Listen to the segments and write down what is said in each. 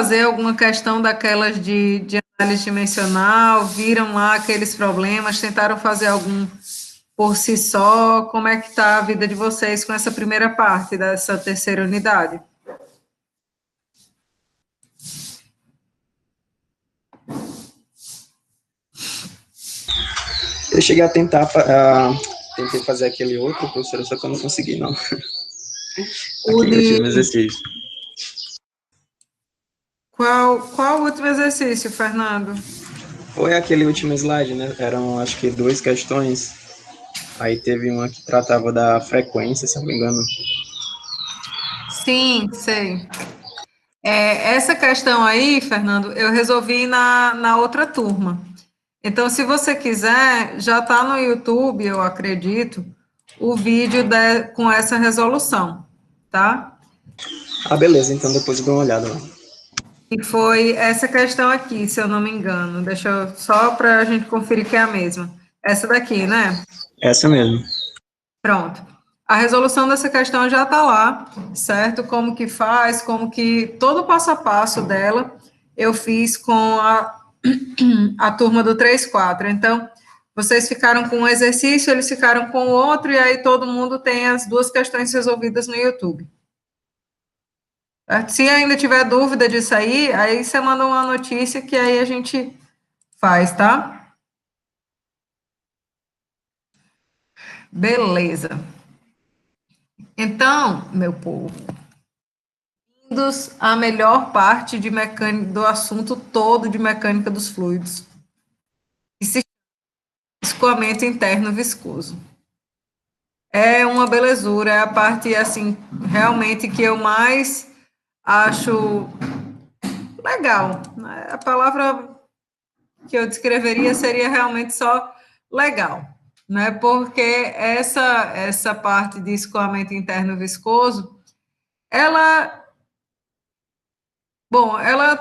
fazer alguma questão daquelas de análise dimensional? Viram lá aqueles problemas? Tentaram fazer algum por si só? Como é que está a vida de vocês com essa primeira parte dessa terceira unidade? Eu cheguei a tentar, tentei fazer aquele outro, professora, só que eu não consegui, não. Aquele último exercício. Qual o último exercício, Fernando? Foi aquele último slide, né? Eram, acho que, 2 questões. Aí teve uma que tratava da frequência, se não me engano. Sim, sei. Essa questão aí, Fernando, eu resolvi na outra turma. Então, se você quiser, já está no YouTube, eu acredito, o vídeo com essa resolução, tá? Ah, beleza, então depois eu dou uma olhada lá. E foi essa questão aqui, se eu não me engano. Deixa eu, só para a gente conferir que é a mesma. Essa daqui, né? Essa mesmo. Pronto. A resolução dessa questão já está lá, certo? Como que faz, como que... Todo o passo a passo dela eu fiz com a turma do 3-4. Então, vocês ficaram com um exercício, eles ficaram com o outro, e aí todo mundo tem as duas questões resolvidas no YouTube. Certo? Se ainda tiver dúvida disso aí você manda uma notícia que aí a gente faz, tá? Beleza. Então, meu povo, bem-vindos à melhor parte de mecânica, do assunto todo de mecânica dos fluidos, que se chama escoamento interno viscoso. É uma belezura, é a parte, assim, realmente que eu mais acho legal. A palavra que eu descreveria seria realmente só legal, né? Porque essa parte de escoamento interno viscoso, ela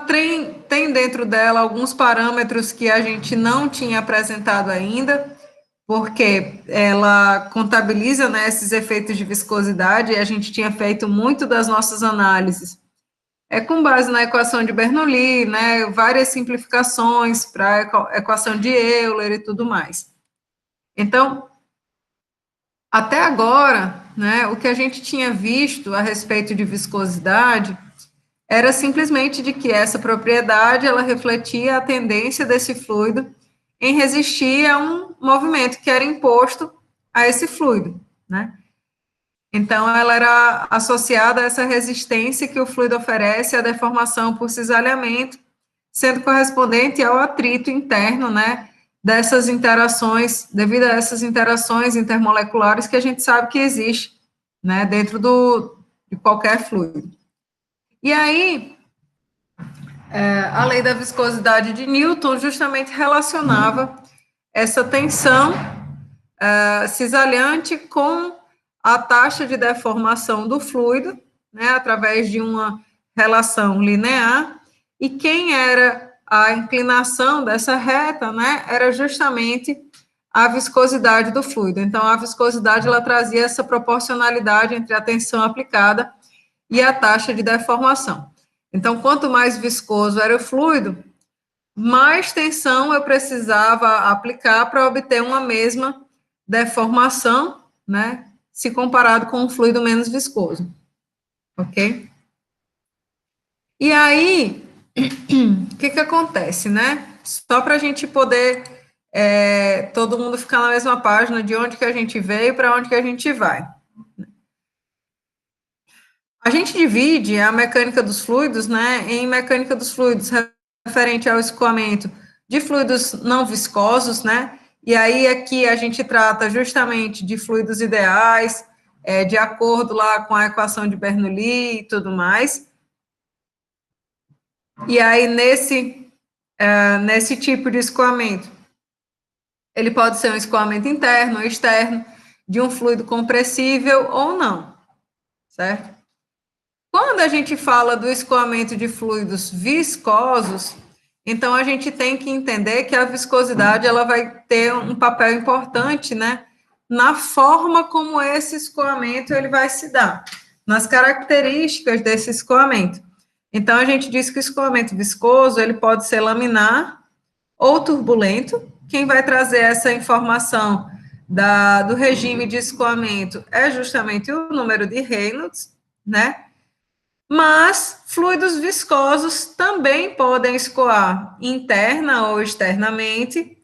tem dentro dela alguns parâmetros que a gente não tinha apresentado ainda, porque ela contabiliza, né, esses efeitos de viscosidade, e a gente tinha feito muito das nossas análises com base na equação de Bernoulli, né, várias simplificações para a equação de Euler e tudo mais. Então, até agora, né, o que a gente tinha visto a respeito de viscosidade era simplesmente de que essa propriedade ela refletia a tendência desse fluido em resistir a um movimento que era imposto a esse fluido, né? Então, ela era associada a essa resistência que o fluido oferece à deformação por cisalhamento, sendo correspondente ao atrito interno, né, dessas interações, devido a essas interações intermoleculares que a gente sabe que existe, né, dentro de qualquer fluido. E aí, a lei da viscosidade de Newton justamente relacionava essa tensão cisalhante com a taxa de deformação do fluido, né, através de uma relação linear, e quem era a inclinação dessa reta, né, era justamente a viscosidade do fluido. Então, a viscosidade, ela trazia essa proporcionalidade entre a tensão aplicada e a taxa de deformação. Então, quanto mais viscoso era o fluido, mais tensão eu precisava aplicar para obter uma mesma deformação, né, se comparado com um fluido menos viscoso, ok? E aí, o que acontece, né? Só para a gente poder, todo mundo ficar na mesma página de onde que a gente veio para onde que a gente vai. A gente divide a mecânica dos fluidos, né, em mecânica dos fluidos referente ao escoamento de fluidos não viscosos, né, e aí aqui a gente trata justamente de fluidos ideais, de acordo lá com a equação de Bernoulli e tudo mais. E aí nesse tipo de escoamento, ele pode ser um escoamento interno ou externo, de um fluido compressível ou não, certo? Quando a gente fala do escoamento de fluidos viscosos, então a gente tem que entender que a viscosidade ela vai ter um papel importante, né, na forma como esse escoamento ele vai se dar, nas características desse escoamento. Então, a gente diz que o escoamento viscoso, ele pode ser laminar ou turbulento. Quem vai trazer essa informação do regime de escoamento é justamente o número de Reynolds, né? Mas fluidos viscosos também podem escoar interna ou externamente,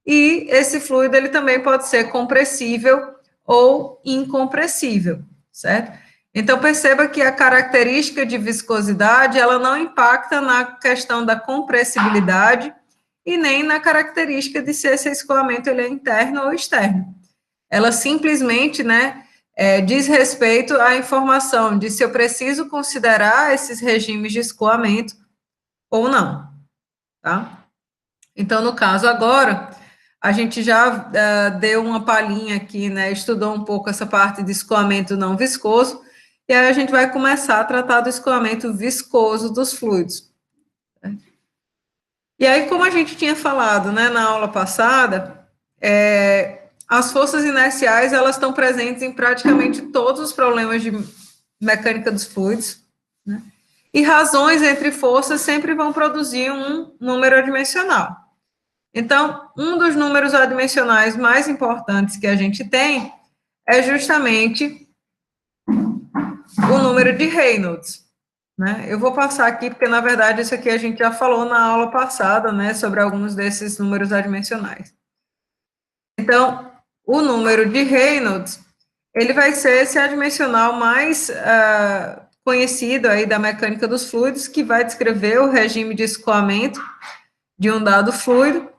e esse fluido ele também pode ser compressível ou incompressível, certo? Então perceba que a característica de viscosidade ela não impacta na questão da compressibilidade e nem na característica de se esse escoamento ele é interno ou externo. Ela simplesmente, né, diz respeito à informação de se eu preciso considerar esses regimes de escoamento ou não, tá? Então, no caso agora, a gente já deu uma palhinha aqui, né, estudou um pouco essa parte de escoamento não viscoso, e aí a gente vai começar a tratar do escoamento viscoso dos fluidos. Né? E aí, como a gente tinha falado, né, na aula passada, as forças inerciais, elas estão presentes em praticamente todos os problemas de mecânica dos fluidos, né? E razões entre forças sempre vão produzir um número adimensional. Então, um dos números adimensionais mais importantes que a gente tem é justamente o número de Reynolds, né? Eu vou passar aqui, porque, na verdade, isso aqui a gente já falou na aula passada, né, sobre alguns desses números adimensionais. Então, o número de Reynolds, ele vai ser esse adimensional mais conhecido aí da mecânica dos fluidos, que vai descrever o regime de escoamento de um dado fluido,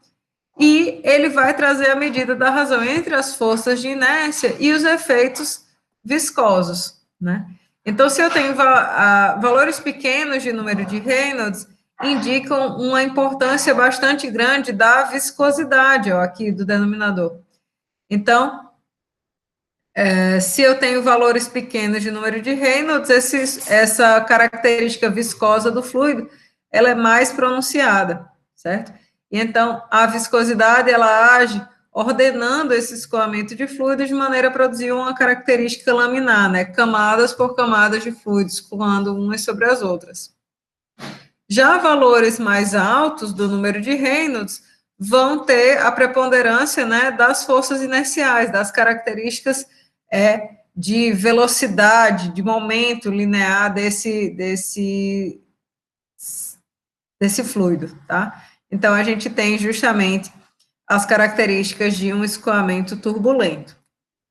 e ele vai trazer a medida da razão entre as forças de inércia e os efeitos viscosos, né? Então, se eu tenho valores pequenos de número de Reynolds, indicam uma importância bastante grande da viscosidade, ó, aqui do denominador. Então, se eu tenho valores pequenos de número de Reynolds, essa característica viscosa do fluido, ela é mais pronunciada, certo? E então, a viscosidade, ela age ordenando esse escoamento de fluido de maneira a produzir uma característica laminar, né? Camadas por camadas de fluidos, escoando umas sobre as outras. Já valores mais altos do número de Reynolds vão ter a preponderância, né, das forças inerciais, das características de velocidade, de momento linear desse fluido, tá? Então, a gente tem justamente as características de um escoamento turbulento,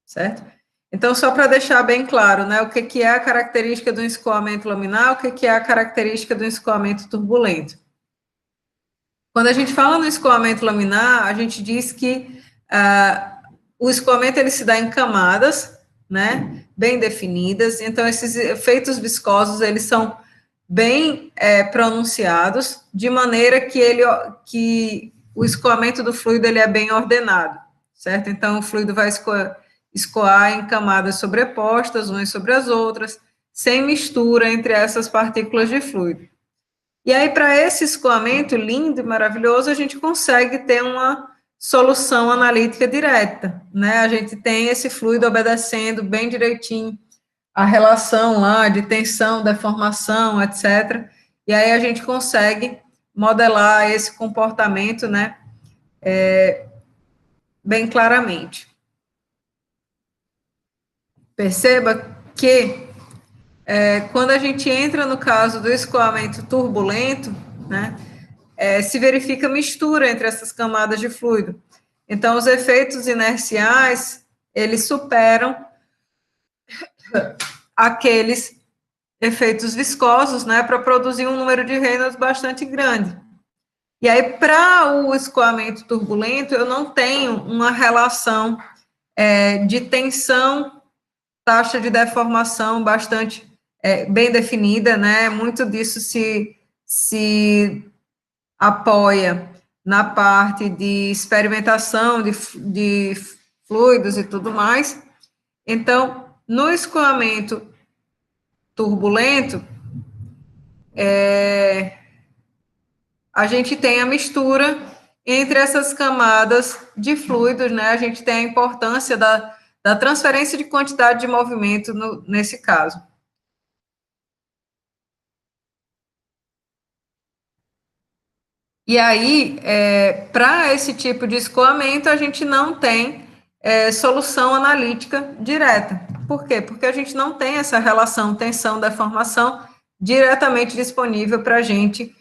certo? Então, só para deixar bem claro, né, o que é a característica do escoamento laminar, o que é a característica do escoamento turbulento. Quando a gente fala no escoamento laminar, a gente diz que o escoamento ele se dá em camadas, né, bem definidas, então esses efeitos viscosos, eles são bem pronunciados, de maneira que o escoamento do fluido ele é bem ordenado, certo? Então, o fluido vai escoar em camadas sobrepostas, umas sobre as outras, sem mistura entre essas partículas de fluido. E aí, para esse escoamento lindo e maravilhoso, a gente consegue ter uma solução analítica direta, né? A gente tem esse fluido obedecendo bem direitinho a relação lá de tensão, deformação, etc. E aí a gente consegue modelar esse comportamento, né, bem claramente. Perceba que quando a gente entra no caso do escoamento turbulento, né, se verifica mistura entre essas camadas de fluido. Então, os efeitos inerciais, eles superam aqueles efeitos viscosos, né, para produzir um número de Reynolds bastante grande. E aí, para o escoamento turbulento, eu não tenho uma relação de tensão, taxa de deformação bastante bem definida, né? Muito disso se apoia na parte de experimentação de fluidos e tudo mais. Então, no escoamento turbulento, a gente tem a mistura entre essas camadas de fluidos, né? A gente tem a importância da transferência de quantidade de movimento nesse caso. E aí, para esse tipo de escoamento, a gente não tem solução analítica direta. Por quê? Porque a gente não tem essa relação tensão-deformação diretamente disponível para a gente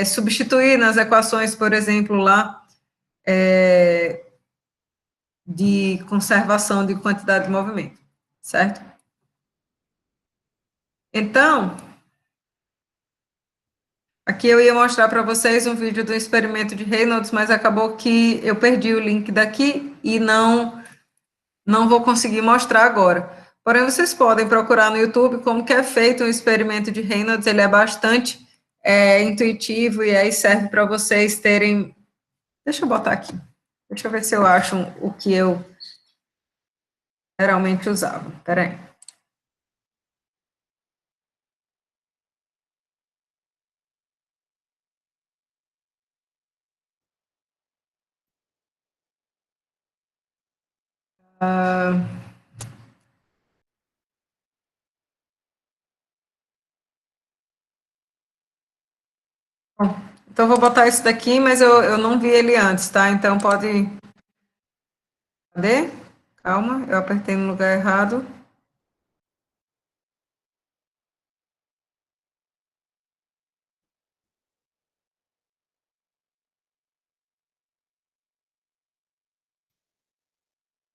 substituir nas equações, por exemplo, lá de conservação de quantidade de movimento, certo? Então, aqui eu ia mostrar para vocês um vídeo do experimento de Reynolds, mas acabou que eu perdi o link daqui e não vou conseguir mostrar agora. Porém, vocês podem procurar no YouTube como que é feito um experimento de Reynolds, ele é bastante intuitivo e aí serve para vocês terem... Deixa eu botar aqui. Deixa eu ver se eu acho o que eu geralmente usava. Espera aí. Bom, então, vou botar isso daqui, mas eu não vi ele antes, tá? Então, pode... Cadê? Calma, eu apertei no lugar errado.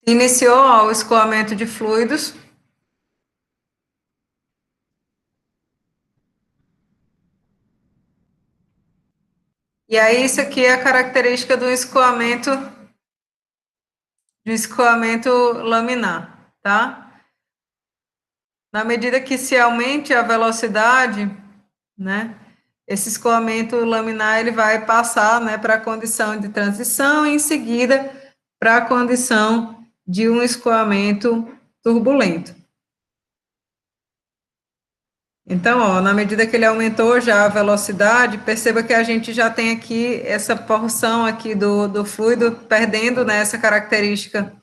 Iniciou o escoamento de fluidos. E aí, isso aqui é a característica do escoamento laminar, tá? Na medida que se aumente a velocidade, né, esse escoamento laminar ele vai passar, né, para a condição de transição e em seguida para a condição de um escoamento turbulento. Então, ó, na medida que ele aumentou já a velocidade, perceba que a gente já tem aqui essa porção aqui do fluido perdendo, né, essa característica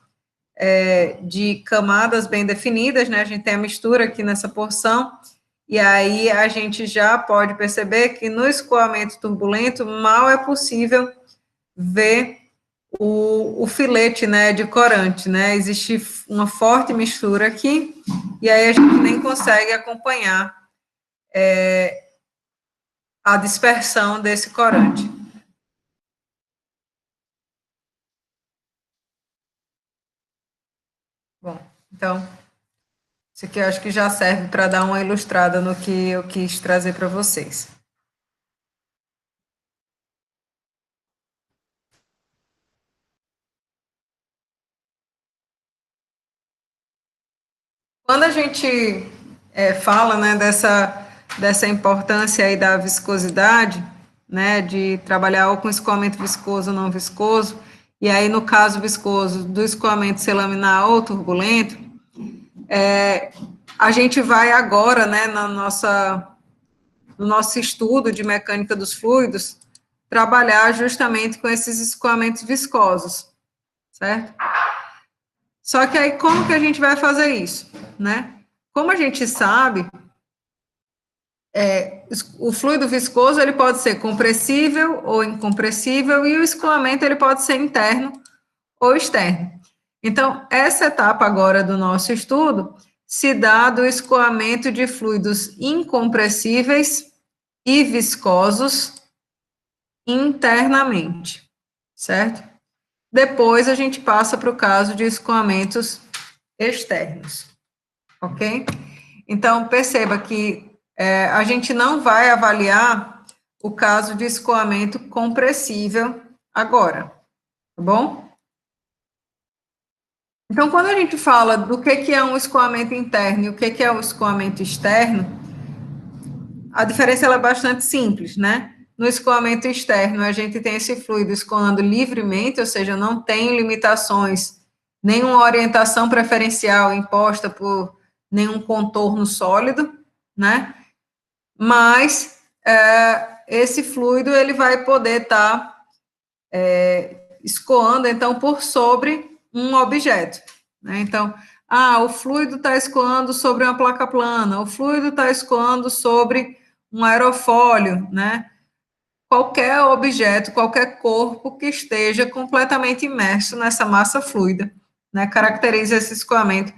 de camadas bem definidas, né, a gente tem a mistura aqui nessa porção, e aí a gente já pode perceber que no escoamento turbulento mal é possível ver o filete, né, de corante, né, existe uma forte mistura aqui, e aí a gente nem consegue acompanhar a dispersão desse corante. Bom, então, isso aqui eu acho que já serve para dar uma ilustrada no que eu quis trazer para vocês. Quando a gente fala, né, dessa importância aí da viscosidade, né, de trabalhar ou com escoamento viscoso ou não viscoso, e aí no caso viscoso, do escoamento ser laminar ou turbulento, a gente vai agora, né, no nosso estudo de mecânica dos fluidos, trabalhar justamente com esses escoamentos viscosos, certo? Só que aí, como que a gente vai fazer isso, né? Como a gente sabe, o fluido viscoso, ele pode ser compressível ou incompressível, e o escoamento, ele pode ser interno ou externo. Então, essa etapa agora do nosso estudo se dá do escoamento de fluidos incompressíveis e viscosos internamente, certo? Depois a gente passa para o caso de escoamentos externos, ok? Então, perceba que a gente não vai avaliar o caso de escoamento compressível agora, tá bom? Então, quando a gente fala do que é um escoamento interno e o que é um escoamento externo, a diferença ela é bastante simples, né? No escoamento externo, a gente tem esse fluido escoando livremente, ou seja, não tem limitações, nenhuma orientação preferencial imposta por nenhum contorno sólido, né? Mas esse fluido ele vai poder estar escoando, então, por sobre um objeto, né? Então, o fluido está escoando sobre uma placa plana, o fluido está escoando sobre um aerofólio, né? qualquer objeto, qualquer corpo que esteja completamente imerso nessa massa fluida, né? Caracteriza esse escoamento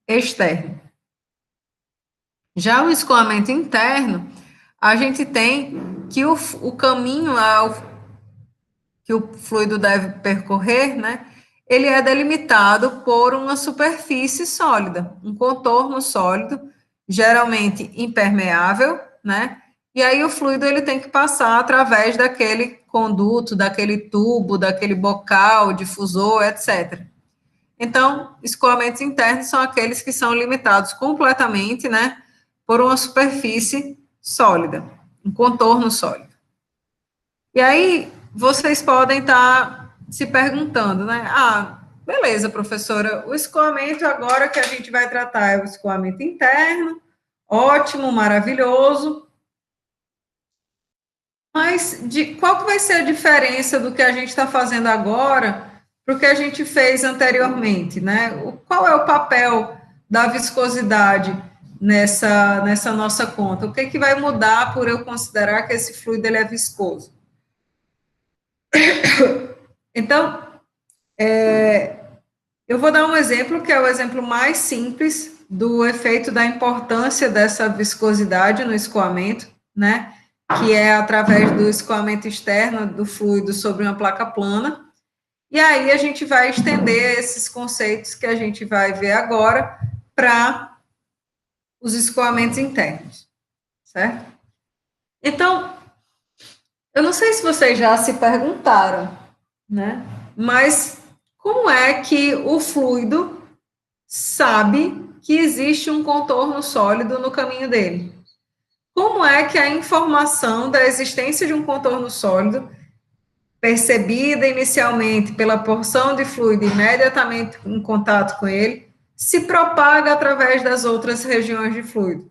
externo. Já o escoamento interno, a gente tem que o caminho que o fluido deve percorrer, né? Ele é delimitado por uma superfície sólida, um contorno sólido, geralmente impermeável, né? E aí o fluido ele tem que passar através daquele conduto, daquele tubo, daquele bocal, difusor, etc. Então, escoamentos internos são aqueles que são limitados completamente, né, por uma superfície sólida, um contorno sólido. E aí, vocês podem estar se perguntando, né, beleza, professora, o escoamento agora que a gente vai tratar é o escoamento interno, ótimo, maravilhoso, mas qual que vai ser a diferença do que a gente está fazendo agora para o que a gente fez anteriormente, né? Qual é o papel da viscosidade nessa nossa conta? O que vai mudar por eu considerar que esse fluido ele é viscoso? Então, eu vou dar um exemplo que é o exemplo mais simples do efeito da importância dessa viscosidade no escoamento, né? Que é através do escoamento externo do fluido sobre uma placa plana. E aí a gente vai estender esses conceitos que a gente vai ver agora para os escoamentos internos, certo? Então, eu não sei se vocês já se perguntaram, né? Mas como é que o fluido sabe que existe um contorno sólido no caminho dele? Como é que a informação da existência de um contorno sólido, percebida inicialmente pela porção de fluido imediatamente em contato com ele, se propaga através das outras regiões de fluido?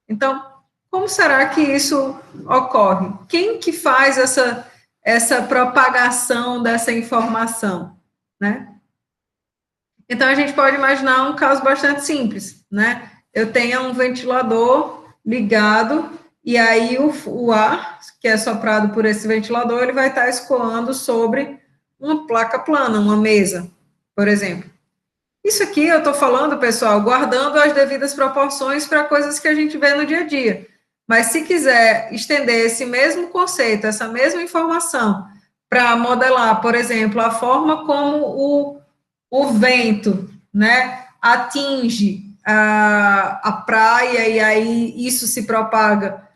Então, como será que isso ocorre? Quem que faz essa propagação dessa informação, né? Então, a gente pode imaginar um caso bastante simples, né? Eu tenho um ventilador ligado, e aí o ar, que é soprado por esse ventilador, ele vai estar escoando sobre uma placa plana, uma mesa, por exemplo. Isso aqui eu estou falando, pessoal, guardando as devidas proporções para coisas que a gente vê no dia a dia. Mas se quiser estender esse mesmo conceito, essa mesma informação, para modelar, por exemplo, a forma como o vento, né, atinge a praia e aí isso se propaga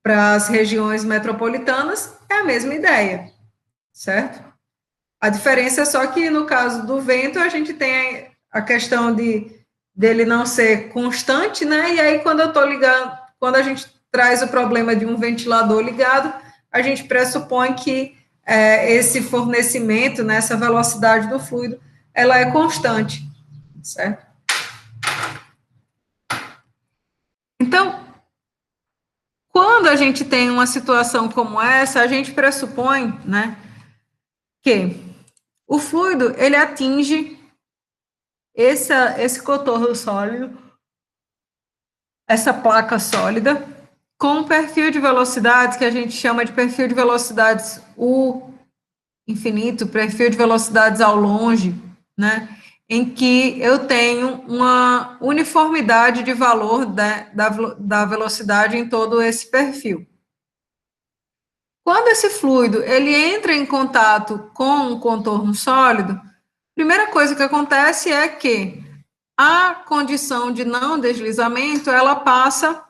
para as regiões metropolitanas, é a mesma ideia, certo? A diferença é só que no caso do vento a gente tem a questão dele não ser constante, né? E aí quando eu estou ligando, quando a gente traz o problema de um ventilador ligado, a gente pressupõe que esse fornecimento, né, essa velocidade do fluido, ela é constante, certo? Então, quando a gente tem uma situação como essa, a gente pressupõe, né, que o fluido, ele atinge esse contorno sólido, essa placa sólida, com um perfil de velocidades que a gente chama de perfil de velocidades U infinito, perfil de velocidades ao longe, né? Em que eu tenho uma uniformidade de valor da velocidade em todo esse perfil. Quando esse fluido ele entra em contato com um contorno sólido, a primeira coisa que acontece é que a condição de não deslizamento, ela passa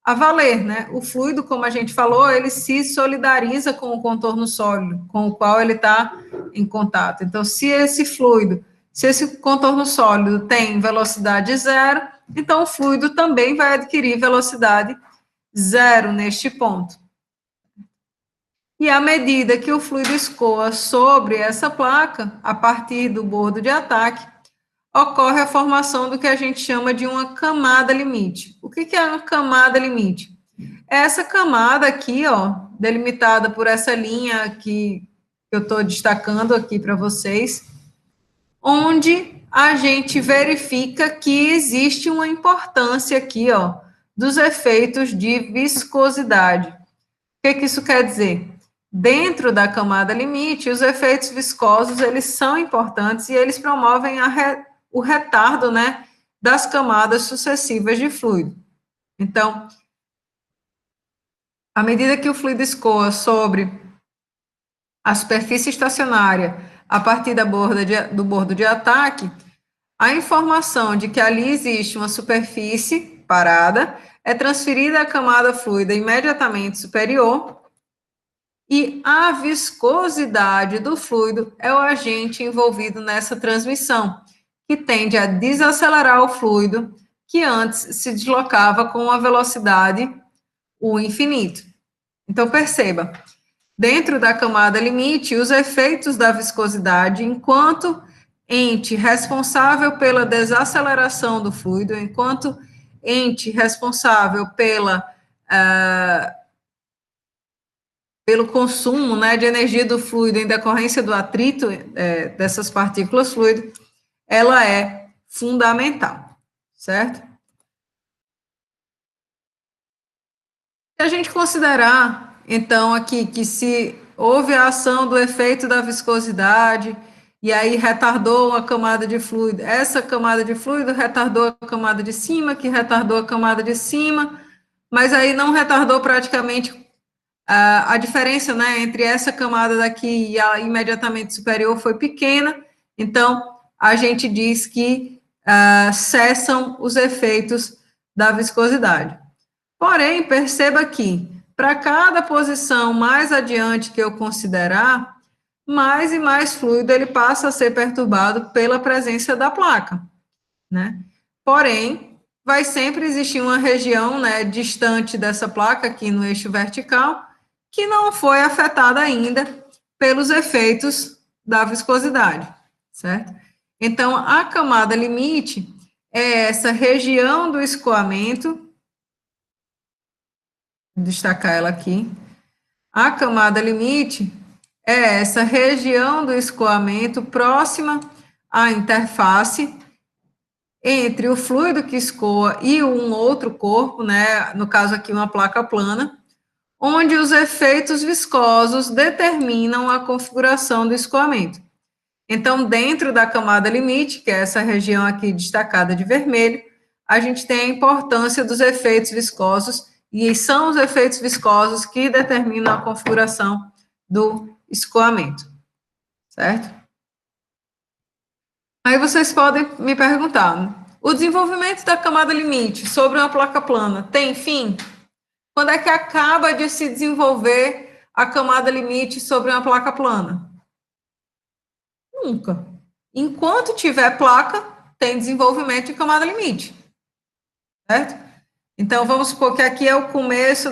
a valer, né? O fluido, como a gente falou, ele se solidariza com o contorno sólido, com o qual ele está em contato. Então, se esse contorno sólido tem velocidade zero, então o fluido também vai adquirir velocidade zero neste ponto. E à medida que o fluido escoa sobre essa placa, a partir do bordo de ataque, ocorre a formação do que a gente chama de uma camada limite. O que é uma camada limite? É essa camada aqui, ó, delimitada por essa linha que eu estou destacando aqui para vocês, onde a gente verifica que existe uma importância aqui, ó, dos efeitos de viscosidade. que isso quer dizer? Dentro da camada limite, os efeitos viscosos, eles são importantes e eles promovem o retardo, né, das camadas sucessivas de fluido. Então, à medida que o fluido escoa sobre a superfície estacionária a partir do bordo de ataque, a informação de que ali existe uma superfície parada é transferida à camada fluida imediatamente superior e a viscosidade do fluido é o agente envolvido nessa transmissão, que tende a desacelerar o fluido que antes se deslocava com uma velocidade U infinito. Então, perceba, dentro da camada limite, os efeitos da viscosidade, enquanto ente responsável pela desaceleração do fluido, enquanto ente responsável pelo consumo, né, de energia do fluido em decorrência do atrito dessas partículas fluido, ela é fundamental, certo? Se a gente considerar, então, aqui que se houve a ação do efeito da viscosidade, e aí retardou a camada de fluido, essa camada de fluido retardou a camada de cima, que retardou a camada de cima, mas aí não retardou praticamente a diferença, né, entre essa camada daqui e a imediatamente superior foi pequena, então a gente diz que cessam os efeitos da viscosidade. Porém, perceba que, para cada posição mais adiante que eu considerar, mais e mais fluido ele passa a ser perturbado pela presença da placa, né? Porém, vai sempre existir uma região, né, distante dessa placa, aqui no eixo vertical, que não foi afetada ainda pelos efeitos da viscosidade, certo? Então, a camada limite é essa região do escoamento, vou destacar ela aqui. A camada limite é essa região do escoamento próxima à interface entre o fluido que escoa e um outro corpo, né, no caso aqui uma placa plana, onde os efeitos viscosos determinam a configuração do escoamento. Então, dentro da camada limite, que é essa região aqui destacada de vermelho, a gente tem a importância dos efeitos viscosos, e são os efeitos viscosos que determinam a configuração do escoamento, certo? Aí vocês podem me perguntar, o desenvolvimento da camada limite sobre uma placa plana tem fim? Quando é que acaba de se desenvolver a camada limite sobre uma placa plana? Nunca. Enquanto tiver placa, tem desenvolvimento de camada limite, certo? Então, vamos supor que aqui é o começo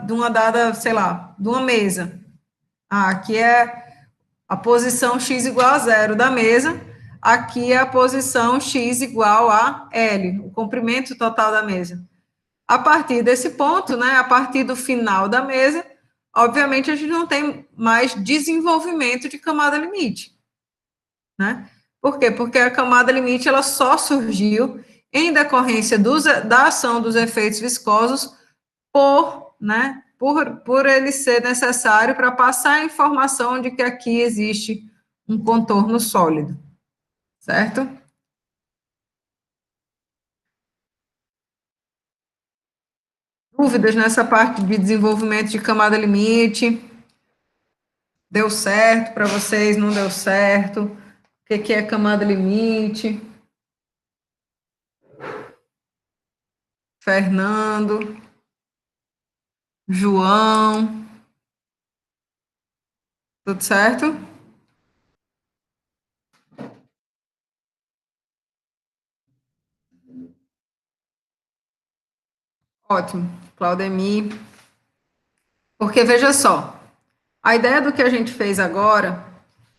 de uma dada, sei lá, de uma mesa. Aqui é a posição x igual a 0 da mesa, aqui é a posição x igual a L, o comprimento total da mesa. A partir desse ponto, né, a partir do final da mesa, obviamente a gente não tem mais desenvolvimento de camada limite, né? Por quê? Porque a camada limite ela só surgiu em decorrência da ação dos efeitos viscosos por ele ser necessário para passar a informação de que aqui existe um contorno sólido, certo? Dúvidas nessa parte de desenvolvimento de camada limite? Deu certo para vocês? Não deu certo? O que é camada limite? Fernando, João, tudo certo? Ótimo, Claudemir. Porque veja só, a ideia do que a gente fez agora,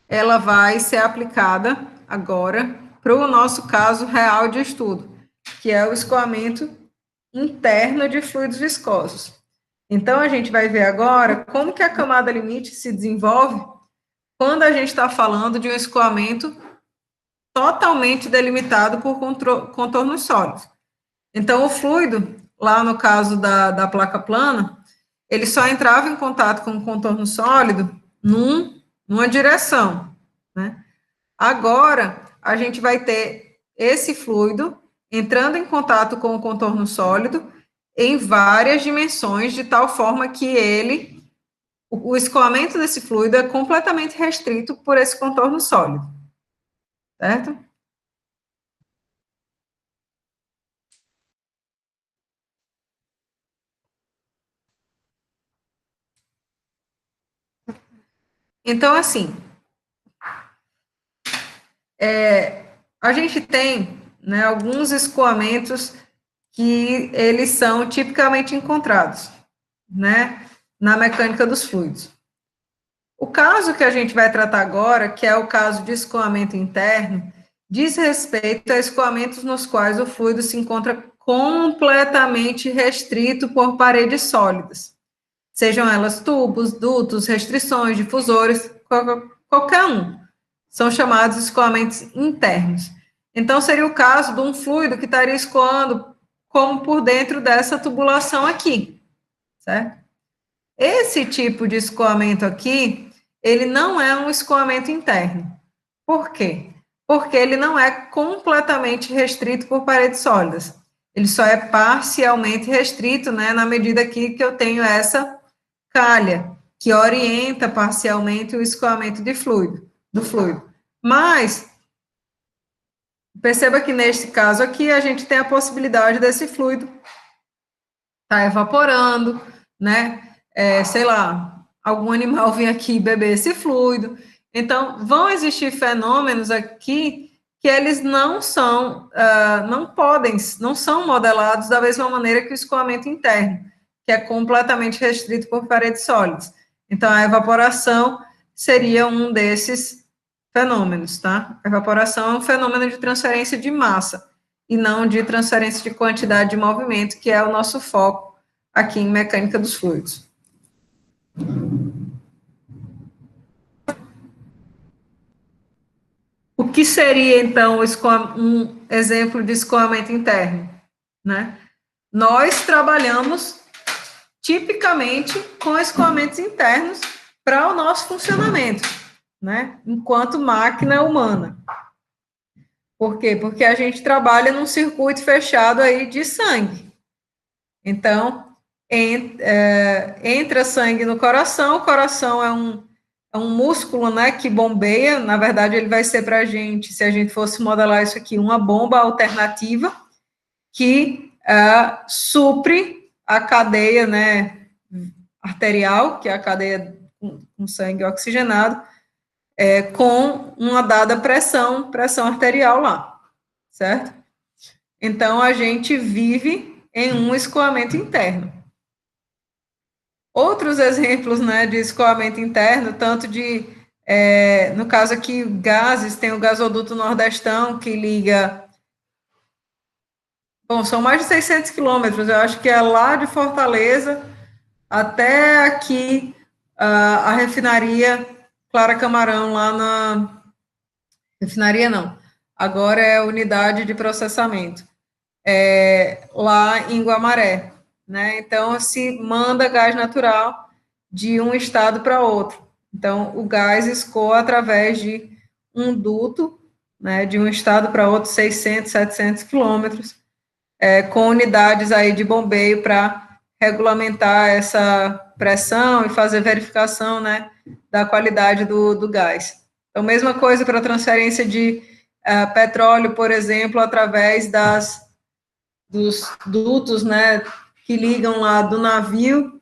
ela vai ser aplicada agora para o nosso caso real de estudo, que é o escoamento interno de fluidos viscosos. Então, a gente vai ver agora como que a camada limite se desenvolve quando a gente está falando de um escoamento totalmente delimitado por contornos sólidos. Então, o fluido, lá no caso da placa plana, ele só entrava em contato com o contorno sólido numa direção, né? Agora, a gente vai ter esse fluido entrando em contato com o contorno sólido em várias dimensões, de tal forma que o escoamento desse fluido é completamente restrito por esse contorno sólido, certo? Então, assim, a gente tem, né, alguns escoamentos que eles são tipicamente encontrados, né, na mecânica dos fluidos. O caso que a gente vai tratar agora, que é o caso de escoamento interno, diz respeito a escoamentos nos quais o fluido se encontra completamente restrito por paredes sólidas, sejam elas tubos, dutos, restrições, difusores, qualquer um. São chamados escoamentos internos. Então, seria o caso de um fluido que estaria escoando como por dentro dessa tubulação aqui, certo? Esse tipo de escoamento aqui, ele não é um escoamento interno. Por quê? Porque ele não é completamente restrito por paredes sólidas. Ele só é parcialmente restrito, né, na medida aqui que eu tenho essa calha, que orienta parcialmente o escoamento do fluido. Mas, perceba que neste caso aqui, a gente tem a possibilidade desse fluido estar evaporando, né? Sei lá, algum animal vir aqui beber esse fluido. Então, vão existir fenômenos aqui que eles não são, não são modelados da mesma maneira que o escoamento interno, que é completamente restrito por paredes sólidas. Então, a evaporação seria um desses fenômenos, tá? A evaporação é um fenômeno de transferência de massa e não de transferência de quantidade de movimento, que é o nosso foco aqui em mecânica dos fluidos. O que seria, então, um exemplo de escoamento interno, né? Nós trabalhamos tipicamente com escoamentos internos para o nosso funcionamento, né? Enquanto máquina humana. Por quê? Porque a gente trabalha num circuito fechado aí de sangue. Então, entra sangue no coração, o coração é um músculo, né, que bombeia, na verdade ele vai ser para a gente, se a gente fosse modelar isso aqui, uma bomba alternativa que supre a cadeia, né, arterial, que é a cadeia com sangue oxigenado, com uma dada pressão arterial lá, certo? Então, a gente vive em um escoamento interno. Outros exemplos, né, de escoamento interno, tanto de, no caso aqui, gases, tem o gasoduto nordestão, que liga, bom, são mais de 600 quilômetros, eu acho que é lá de Fortaleza até aqui, a refinaria Clara Camarão, lá na, refinaria não, agora é a unidade de processamento, lá em Guamaré, né? Então, se manda gás natural de um estado para outro. Então, o gás escoa através de um duto, né, de um estado para outro, 600, 700 quilômetros, com unidades aí de bombeio para regulamentar essa pressão e fazer verificação, né, da qualidade do gás. Então, mesma coisa para transferência de petróleo, por exemplo, através dos dutos, né, que ligam lá do navio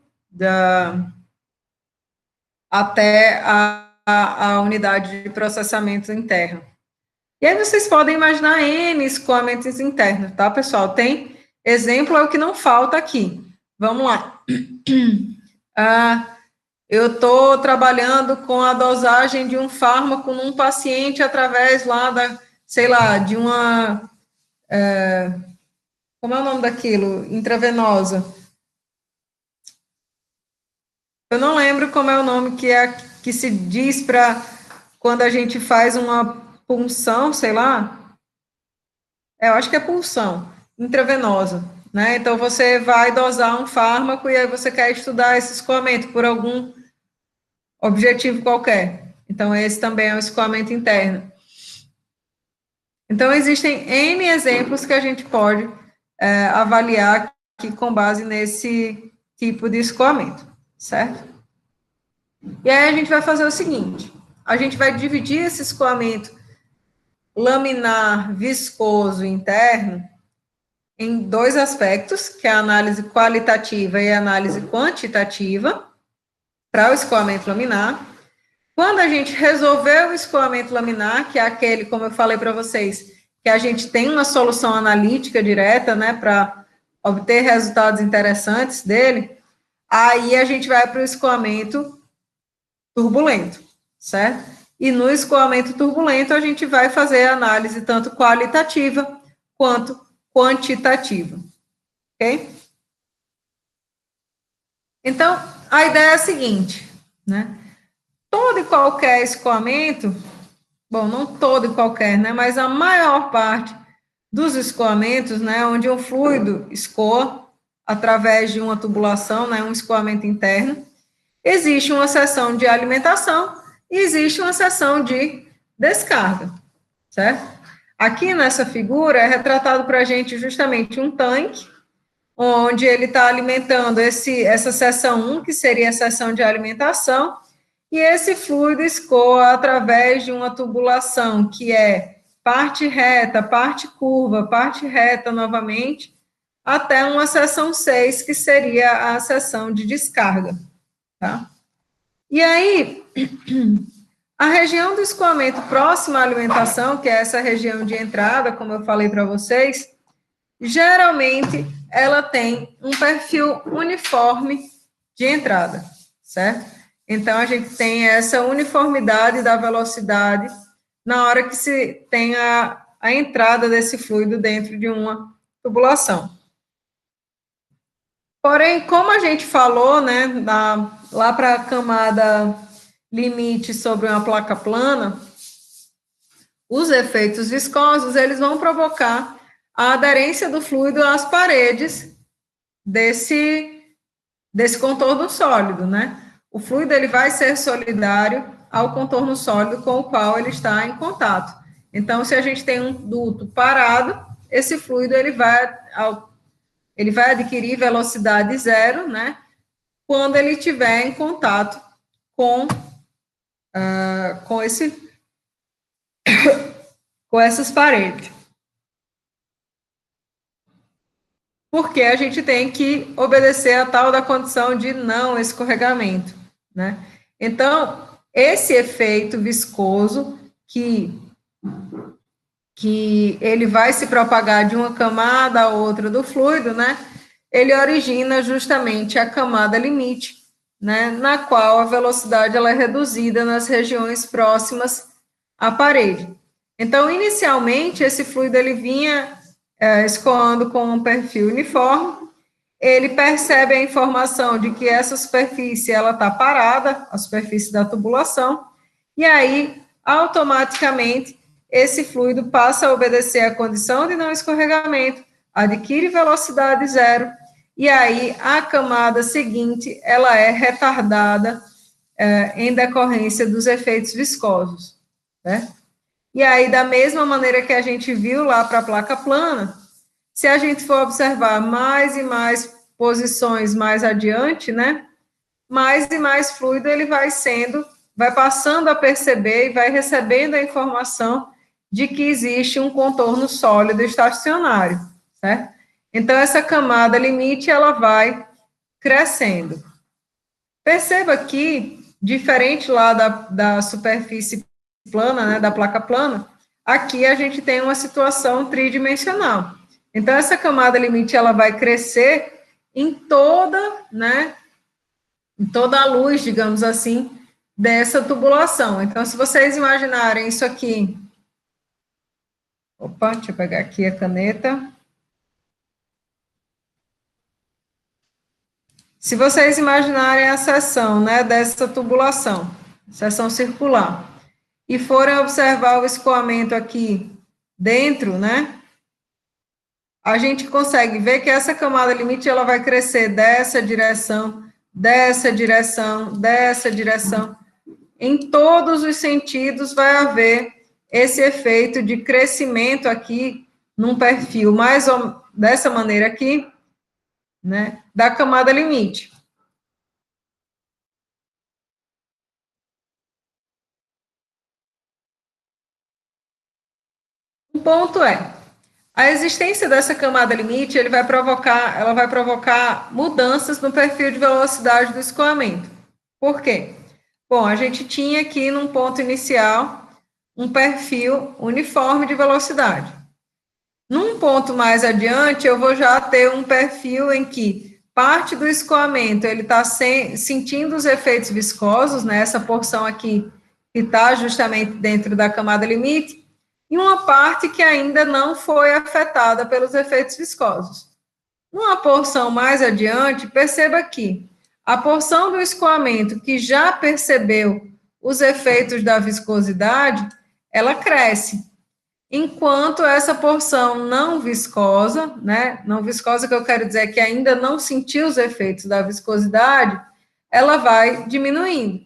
até a unidade de processamento interno. E aí vocês podem imaginar N escoamentos internos, tá, pessoal? Tem exemplo, é o que não falta aqui. Vamos lá. Eu estou trabalhando com a dosagem de um fármaco num paciente através lá sei lá, de uma... como é o nome daquilo? Intravenosa. Eu não lembro como é o nome que se diz para quando a gente faz uma punção, sei lá. Eu acho que é punção intravenosa, né? Então, você vai dosar um fármaco e aí você quer estudar esse escoamento por algum objetivo qualquer. Então, esse também é um escoamento interno. Então, existem N exemplos que a gente pode avaliar aqui com base nesse tipo de escoamento, certo? E aí a gente vai fazer o seguinte, a gente vai dividir esse escoamento laminar, viscoso interno em dois aspectos, que é a análise qualitativa e a análise quantitativa, para o escoamento laminar. Quando a gente resolveu o escoamento laminar, que é aquele, como eu falei para vocês, que a gente tem uma solução analítica direta, né, para obter resultados interessantes dele, aí a gente vai para o escoamento turbulento, certo? E no escoamento turbulento, a gente vai fazer a análise tanto qualitativa quanto quantitativa, ok? Então, a ideia é a seguinte, né? Todo e qualquer escoamento, bom, não todo e qualquer, né? Mas a maior parte dos escoamentos, né? Onde um fluido escoa através de uma tubulação, né? Um escoamento interno, existe uma seção de alimentação e existe uma seção de descarga, certo? Aqui nessa figura é retratado para a gente justamente um tanque, onde ele está alimentando essa seção 1, que seria a seção de alimentação, e esse fluido escoa através de uma tubulação, que é parte reta, parte curva, parte reta novamente, até uma seção 6, que seria a seção de descarga, tá? E aí, a região do escoamento próxima à alimentação, que é essa região de entrada, como eu falei para vocês, geralmente ela tem um perfil uniforme de entrada, certo? Então, a gente tem essa uniformidade da velocidade na hora que se tem a entrada desse fluido dentro de uma tubulação. Porém, como a gente falou, né, lá para a camada limite sobre uma placa plana, os efeitos viscosos, eles vão provocar a aderência do fluido às paredes desse contorno sólido, né? O fluido, ele vai ser solidário ao contorno sólido com o qual ele está em contato. Então, se a gente tem um duto parado, esse fluido, ele vai adquirir velocidade zero, né? Quando ele estiver em contato com essas paredes. Porque a gente tem que obedecer a tal da condição de não escorregamento, né? Então, esse efeito viscoso que ele vai se propagar de uma camada a outra do fluido, né? Ele origina justamente a camada limite, né? Na qual a velocidade ela é reduzida nas regiões próximas à parede. Então, inicialmente, esse fluido ele vinha escoando com um perfil uniforme, ele percebe a informação de que essa superfície ela está parada, a superfície da tubulação, e aí, automaticamente, esse fluido passa a obedecer a condição de não escorregamento, adquire velocidade zero, e aí a camada seguinte, ela é retardada em decorrência dos efeitos viscosos, né? E aí, da mesma maneira que a gente viu lá para a placa plana, se a gente for observar mais e mais posições mais adiante, né, mais e mais fluido ele vai passando a perceber e vai recebendo a informação de que existe um contorno sólido estacionário, certo? Então, essa camada limite, ela vai crescendo. Perceba que, diferente lá da superfície plana, né, da placa plana, aqui a gente tem uma situação tridimensional. Então, essa camada limite, ela vai crescer em toda, né, em toda a luz, digamos assim, dessa tubulação. Então, se vocês imaginarem isso aqui, opa, deixa eu pegar aqui a caneta. Se vocês imaginarem a seção, né, dessa tubulação, seção circular, e forem observar o escoamento aqui dentro, né, a gente consegue ver que essa camada limite ela vai crescer dessa direção, dessa direção, dessa direção. Em todos os sentidos vai haver esse efeito de crescimento aqui num perfil mais ou dessa maneira aqui, né, da camada limite. O ponto é, a existência dessa camada limite, ela vai provocar mudanças no perfil de velocidade do escoamento. Por quê? Bom, a gente tinha aqui num ponto inicial um perfil uniforme de velocidade. Num ponto mais adiante, eu vou já ter um perfil em que parte do escoamento ele está sentindo os efeitos viscosos, né? Essa porção aqui que está justamente dentro da camada limite, e uma parte que ainda não foi afetada pelos efeitos viscosos. Numa porção mais adiante, perceba que a porção do escoamento que já percebeu os efeitos da viscosidade, ela cresce, enquanto essa porção não viscosa, né, não viscosa que eu quero dizer que ainda não sentiu os efeitos da viscosidade, ela vai diminuindo.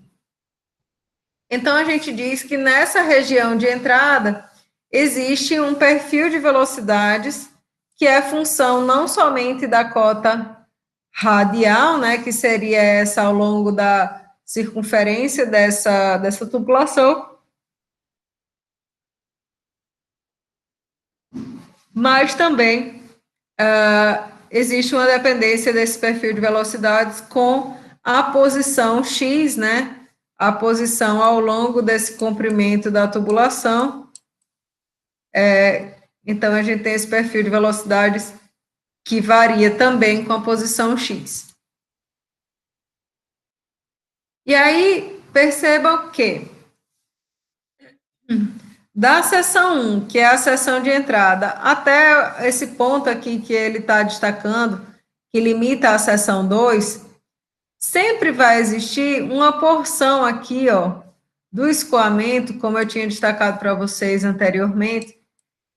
Então, a gente diz que nessa região de entrada, existe um perfil de velocidades que é função não somente da cota radial, né, que seria essa ao longo da circunferência dessa tubulação, mas também existe uma dependência desse perfil de velocidades com a posição X, né, a posição ao longo desse comprimento da tubulação. Então, a gente tem esse perfil de velocidades que varia também com a posição X. E aí, percebam que da seção 1, que é a seção de entrada, até esse ponto aqui que ele está destacando, que limita a seção 2, sempre vai existir uma porção aqui, ó, do escoamento, como eu tinha destacado para vocês anteriormente,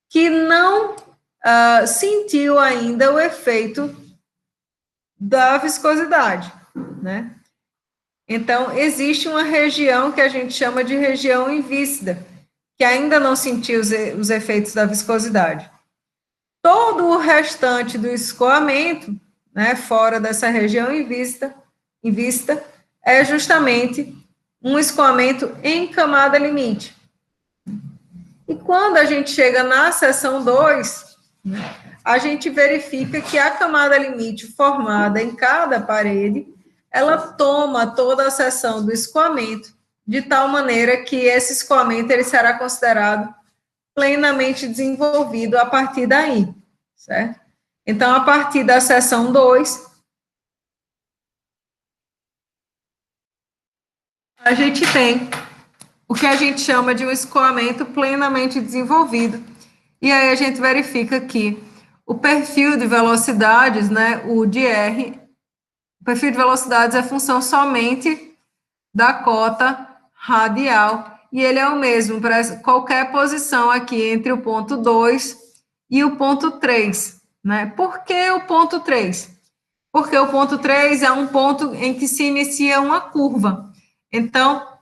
que não sentiu ainda o efeito da viscosidade, né? Então, existe uma região que a gente chama de região invíscida, que ainda não sentiu os efeitos da viscosidade. Todo o restante do escoamento, né, fora dessa região invíscida, é justamente um escoamento em camada limite. E quando a gente chega na seção 2, a gente verifica que a camada limite formada em cada parede, ela toma toda a seção do escoamento, de tal maneira que esse escoamento ele será considerado plenamente desenvolvido a partir daí, certo? Então, a partir da seção 2, a gente tem o que a gente chama de um escoamento plenamente desenvolvido. E aí a gente verifica que o perfil de velocidades, né, o de R, o perfil de velocidades é função somente da cota radial, e ele é o mesmo para qualquer posição aqui entre o ponto 2 e o ponto 3, né? Por que o ponto 3? Porque o ponto 3 é um ponto em que se inicia uma curva. Então,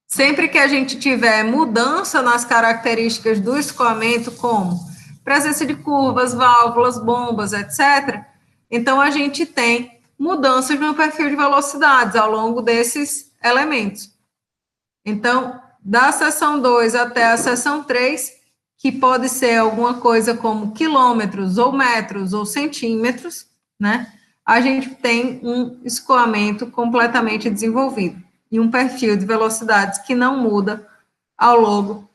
sempre que a gente tiver mudança nas características do escoamento, como presença de curvas, válvulas, bombas, etc., então a gente tem mudanças no perfil de velocidades ao longo desses elementos. Então, da seção 2 até a seção 3, que pode ser alguma coisa como quilômetros, ou metros, ou centímetros, né? A gente tem um escoamento completamente desenvolvido e um perfil de velocidades que não muda ao longo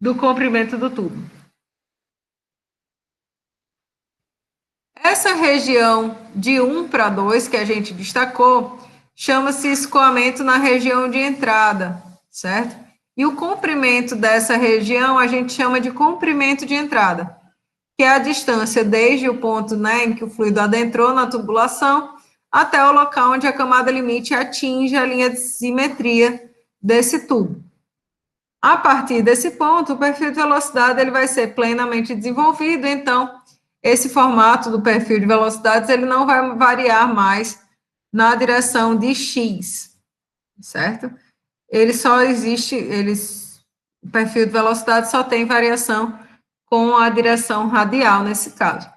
do comprimento do tubo. Essa região de 1 para 2 que a gente destacou, chama-se escoamento na região de entrada, certo? E o comprimento dessa região a gente chama de comprimento de entrada, que é a distância desde o ponto, né, em que o fluido adentrou na tubulação até o local onde a camada limite atinge a linha de simetria desse tubo. A partir desse ponto, o perfil de velocidade ele vai ser plenamente desenvolvido, então, esse formato do perfil de velocidades ele não vai variar mais na direção de x, certo? Ele só existe, o perfil de velocidade só tem variação com a direção radial nesse caso.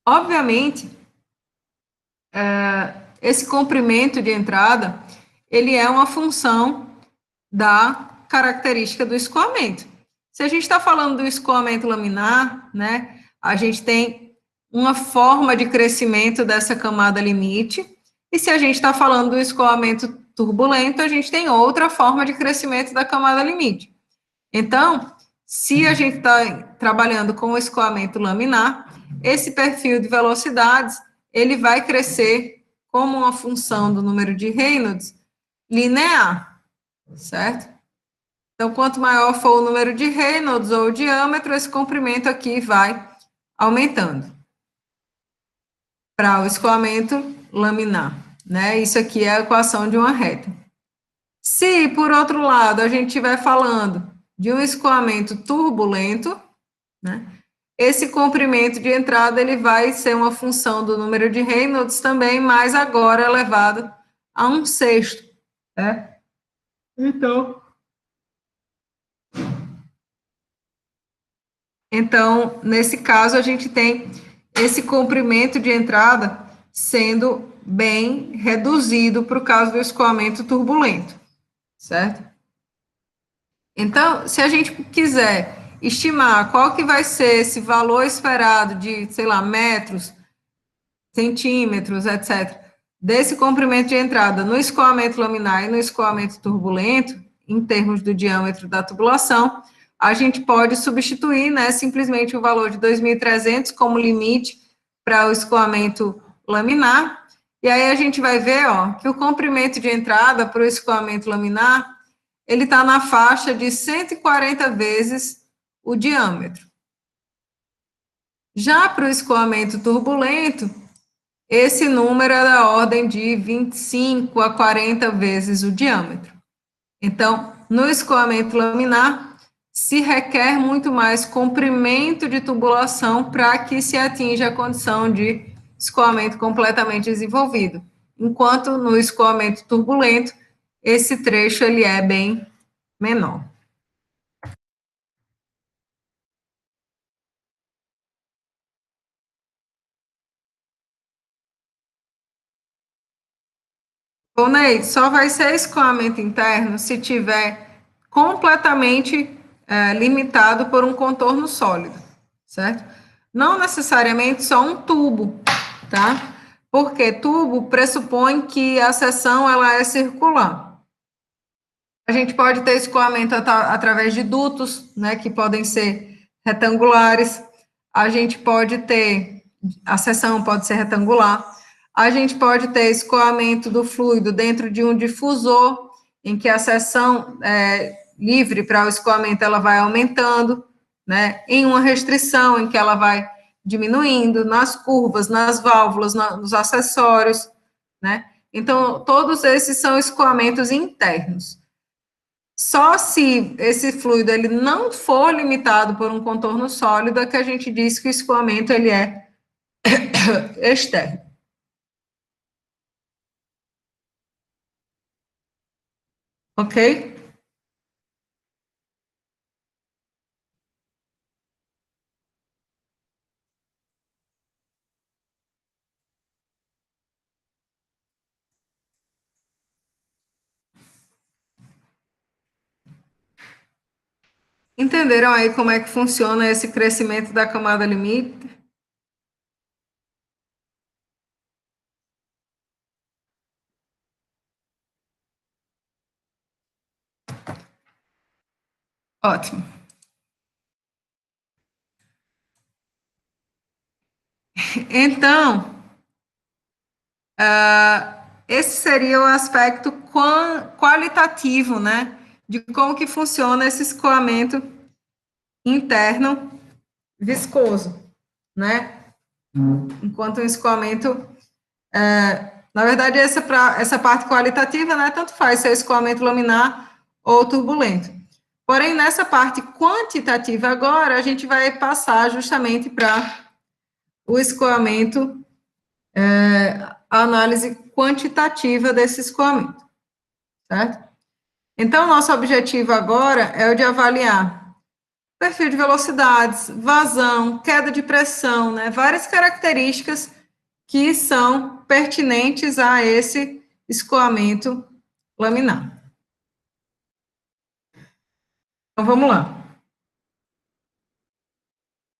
Obviamente, esse comprimento de entrada, ele é uma função da característica do escoamento. Se a gente está falando do escoamento laminar, né, a gente tem uma forma de crescimento dessa camada limite, e se a gente está falando do escoamento turbulento, a gente tem outra forma de crescimento da camada limite. Então, se a gente está trabalhando com o escoamento laminar, esse perfil de velocidades, ele vai crescer como uma função do número de Reynolds linear, certo? Então, quanto maior for o número de Reynolds ou o diâmetro, esse comprimento aqui vai aumentando para o escoamento laminar, né? Isso aqui é a equação de uma reta. Se, por outro lado, a gente estiver falando de um escoamento turbulento, né? Esse comprimento de entrada ele vai ser uma função do número de Reynolds também, mas agora elevado a 1/6, né? Então, nesse caso, a gente tem esse comprimento de entrada sendo bem reduzido para o caso do escoamento turbulento, certo? Então, se a gente quiser estimar qual que vai ser esse valor esperado de, sei lá, metros, centímetros, etc., desse comprimento de entrada no escoamento laminar e no escoamento turbulento, em termos do diâmetro da tubulação, a gente pode substituir, né, simplesmente o valor de 2.300 como limite para o escoamento laminar, e aí a gente vai ver, ó, que o comprimento de entrada para o escoamento laminar, ele está na faixa de 140 vezes o diâmetro. Já para o escoamento turbulento, esse número é da ordem de 25 a 40 vezes o diâmetro. Então, no escoamento laminar, se requer muito mais comprimento de tubulação para que se atinja a condição de escoamento completamente desenvolvido. Enquanto no escoamento turbulento, esse trecho ele é bem menor. Ô, Ney, só vai ser escoamento interno se tiver completamente limitado por um contorno sólido, certo? Não necessariamente só um tubo, tá? Porque tubo pressupõe que a seção ela é circular. A gente pode ter escoamento através de dutos, né, que podem ser retangulares. A gente pode ter, a seção pode ser retangular. A gente pode ter escoamento do fluido dentro de um difusor, em que a seção livre para o escoamento ela vai aumentando, né, em uma restrição em que ela vai diminuindo, nas curvas, nas válvulas, nos acessórios, né. Então, todos esses são escoamentos internos. Só se esse fluido ele não for limitado por um contorno sólido é que a gente diz que o escoamento ele é externo. Ok? Entenderam aí como é que funciona esse crescimento da camada limite? Ótimo. Então, esse seria o aspecto qualitativo, né, de como que funciona esse escoamento interno viscoso, né, enquanto um escoamento Na verdade, essa parte qualitativa, né, tanto faz se é escoamento laminar ou turbulento. Porém, nessa parte quantitativa agora, a gente vai passar justamente para o escoamento, a análise quantitativa desse escoamento, certo? Então, nosso objetivo agora é o de avaliar perfil de velocidades, vazão, queda de pressão, né, várias características que são pertinentes a esse escoamento laminar. Então, vamos lá.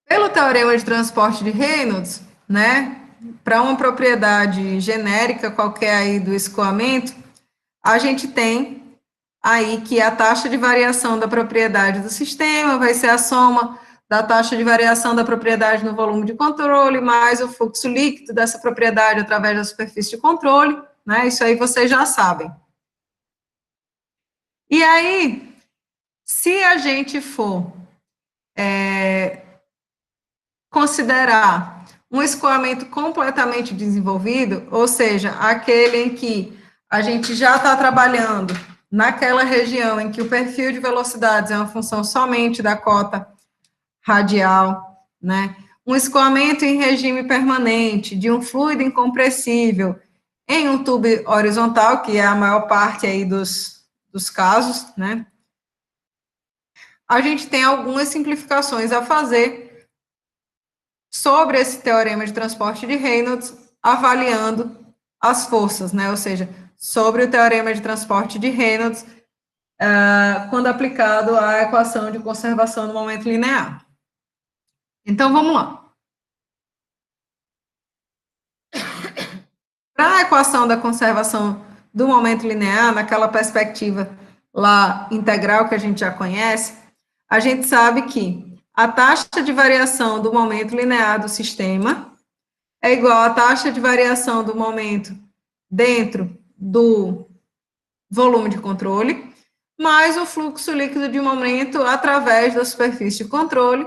Pelo teorema de transporte de Reynolds, né, para uma propriedade genérica qualquer aí do escoamento, a gente tem aí que a taxa de variação da propriedade do sistema vai ser a soma da taxa de variação da propriedade no volume de controle, mais o fluxo líquido dessa propriedade através da superfície de controle, né? Isso aí vocês já sabem. E aí, se a gente for considerar um escoamento completamente desenvolvido, ou seja, aquele em que a gente já está trabalhando naquela região em que o perfil de velocidades é uma função somente da cota radial, né? Um escoamento em regime permanente de um fluido incompressível em um tubo horizontal, que é a maior parte aí dos casos, né? A gente tem algumas simplificações a fazer sobre esse teorema de transporte de Reynolds, avaliando as forças, né? Ou seja, sobre o teorema de transporte de Reynolds, quando aplicado à equação de conservação do momento linear. Então, vamos lá. Para a equação da conservação do momento linear, naquela perspectiva lá integral que a gente já conhece, a gente sabe que a taxa de variação do momento linear do sistema é igual à taxa de variação do momento dentro do volume de controle, mais o fluxo líquido de momento através da superfície de controle,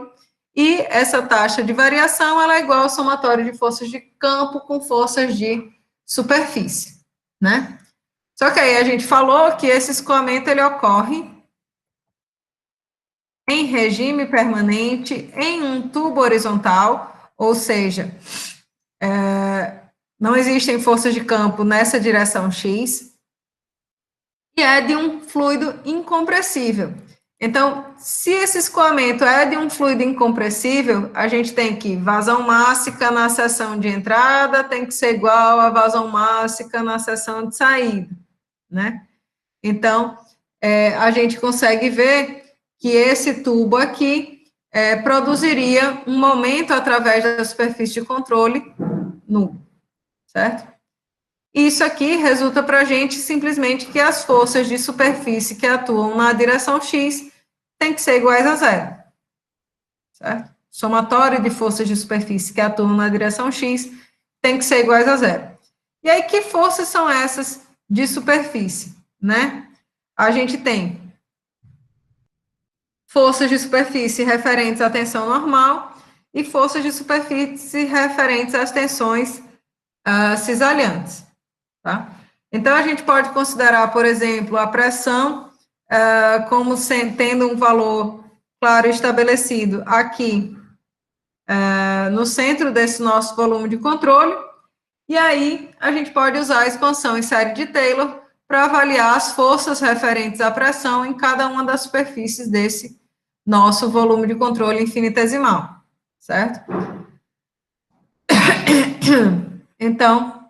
e essa taxa de variação ela é igual ao somatório de forças de campo com forças de superfície, né? Só que aí a gente falou que esse escoamento ele ocorre em regime permanente em um tubo horizontal, ou seja, não existem forças de campo nessa direção X, e é de um fluido incompressível. Então, se esse escoamento é de um fluido incompressível, a gente tem que vazão mássica na seção de entrada tem que ser igual a vazão mássica na seção de saída, né? Então, a gente consegue ver que esse tubo aqui produziria um momento através da superfície de controle nulo, certo? Isso aqui resulta para a gente simplesmente que as forças de superfície que atuam na direção X têm que ser iguais a zero, certo? Somatório de forças de superfície que atuam na direção X tem que ser iguais a zero. E aí, que forças são essas de superfície, né? A gente tem forças de superfície referentes à tensão normal e forças de superfície referentes às tensões cisalhantes, tá? Então, a gente pode considerar, por exemplo, a pressão como tendo um valor claro estabelecido aqui no centro desse nosso volume de controle, e aí a gente pode usar a expansão em série de Taylor para avaliar as forças referentes à pressão em cada uma das superfícies desse nosso volume de controle infinitesimal, certo? Então,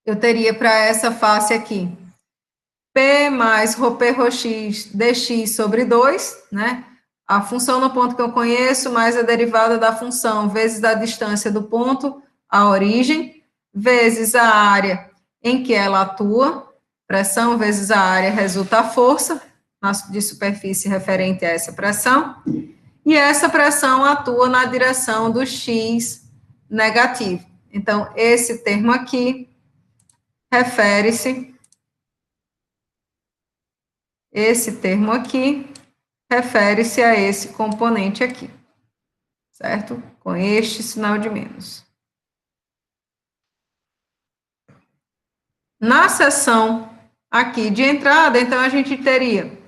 eu teria para essa face aqui, P mais ρP ρx dx sobre 2, né? A função no ponto que eu conheço, mais a derivada da função, vezes a distância do ponto à origem, vezes a área em que ela atua, pressão vezes a área resulta a força de superfície referente a essa pressão, e essa pressão atua na direção do X negativo. Então, esse termo aqui refere-se a esse componente aqui, certo? Com este sinal de menos. Na seção aqui de entrada, então, a gente teria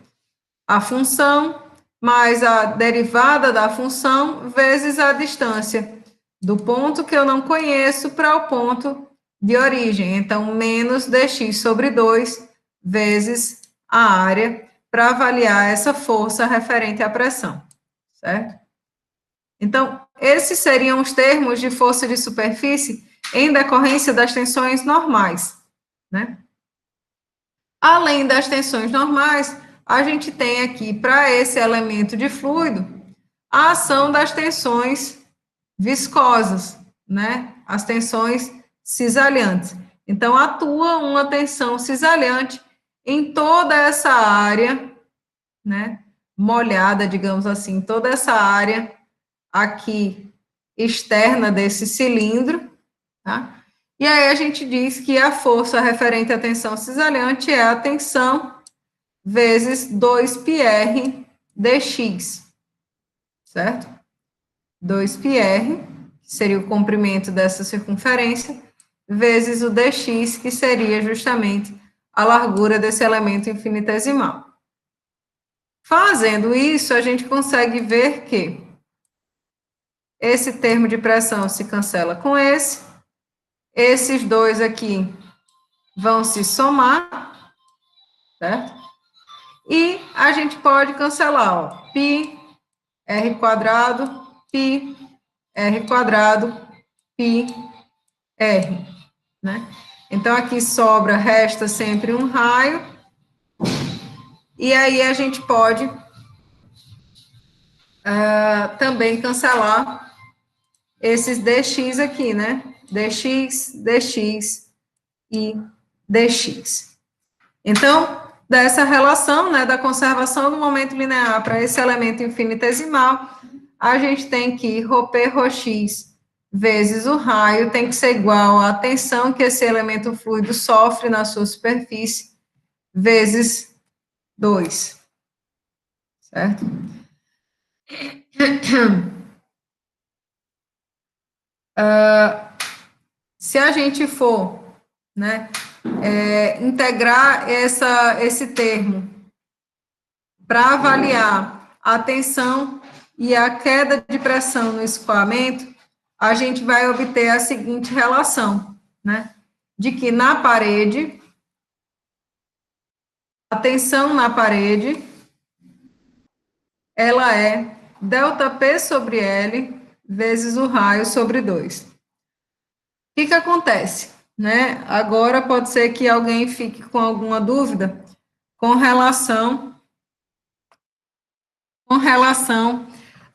a função mais a derivada da função vezes a distância do ponto que eu não conheço para o ponto de origem. Então, menos dx sobre 2 vezes a área para avaliar essa força referente à pressão, certo? Então, esses seriam os termos de força de superfície em decorrência das tensões normais, né? Além das tensões normais, a gente tem aqui, para esse elemento de fluido, a ação das tensões viscosas, né? As tensões cisalhantes. Então, atua uma tensão cisalhante em toda essa área, né? Molhada, digamos assim, toda essa área aqui externa desse cilindro, tá? E aí a gente diz que a força referente à tensão cisalhante é a tensão vezes 2πr dx, certo? 2πr, que seria o comprimento dessa circunferência, vezes o dx, que seria justamente a largura desse elemento infinitesimal. Fazendo isso, a gente consegue ver que esse termo de pressão se cancela com esse, esses dois aqui vão se somar, certo? E a gente pode cancelar, ó, π r quadrado, π r quadrado, π r, né? Então, aqui sobra, resta sempre um raio, e aí a gente pode também cancelar esses dx aqui, né? dx, dx e dx. Então, dessa relação, né, da conservação do momento linear para esse elemento infinitesimal, a gente tem que ρp, ρx vezes o raio tem que ser igual à tensão que esse elemento fluido sofre na sua superfície, vezes 2, certo? Se a gente for, né, integrar esse termo para avaliar a tensão e a queda de pressão no escoamento, a gente vai obter a seguinte relação, né? De que na parede, a tensão na parede, ela é ΔP sobre L vezes o raio sobre 2. O que acontece, né? Agora pode ser que alguém fique com alguma dúvida com relação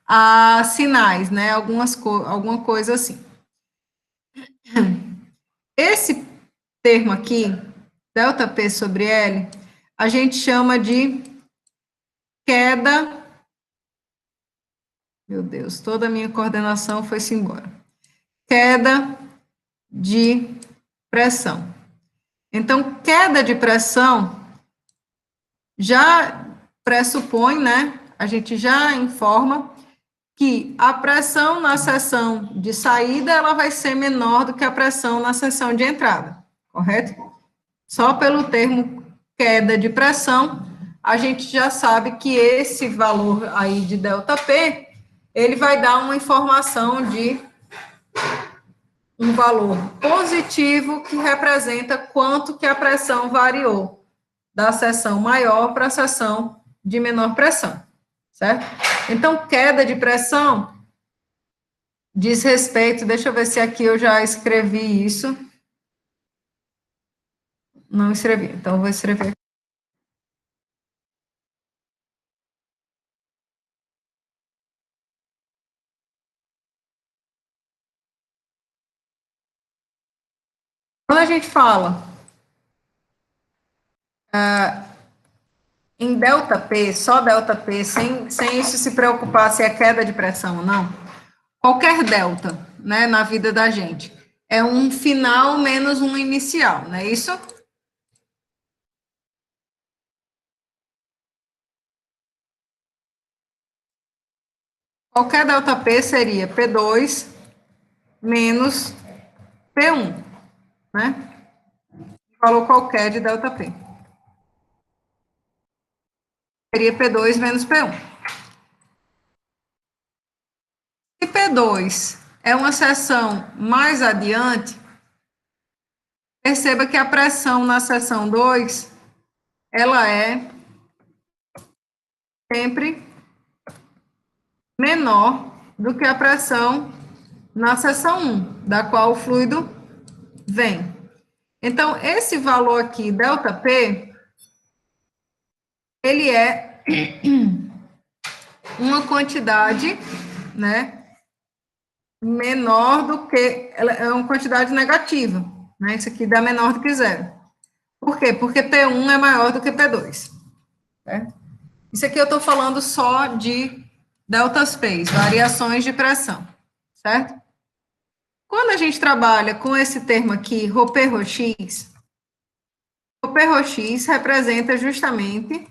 a sinais, né? Alguma coisa assim. Esse termo aqui, ΔP sobre L, a gente chama de queda. Meu Deus, toda a minha coordenação foi-se embora. Queda de pressão. Então, queda de pressão já pressupõe, né? A gente já informa que a pressão na seção de saída ela vai ser menor do que a pressão na seção de entrada, correto? Só pelo termo queda de pressão, a gente já sabe que esse valor aí de ΔP, ele vai dar uma informação de um valor positivo que representa quanto que a pressão variou da seção maior para a seção de menor pressão, certo? Então, queda de pressão diz respeito, deixa eu ver se aqui eu já escrevi isso. Não escrevi, então vou escrever. Quando a gente fala em ΔP, só ΔP, sem isso se preocupar se é queda de pressão ou não, qualquer delta, né, na vida da gente, é um final menos um inicial, não é isso? Qualquer ΔP seria P2 menos P1, né? valor qualquer de ΔP. Seria P2 menos P1. Se P2 é uma seção mais adiante, perceba que a pressão na seção 2, ela é sempre menor do que a pressão na seção 1, da qual o fluido vem. Então, esse valor aqui, ΔP, ele é uma quantidade, né, menor do que, é uma quantidade negativa, né, isso aqui dá menor do que zero. Por quê? Porque P1 é maior do que P2, certo? Isso aqui eu estou falando só de deltas P's, variações de pressão, certo? Quando a gente trabalha com esse termo aqui, ρP-ρx, ρP-ρx representa justamente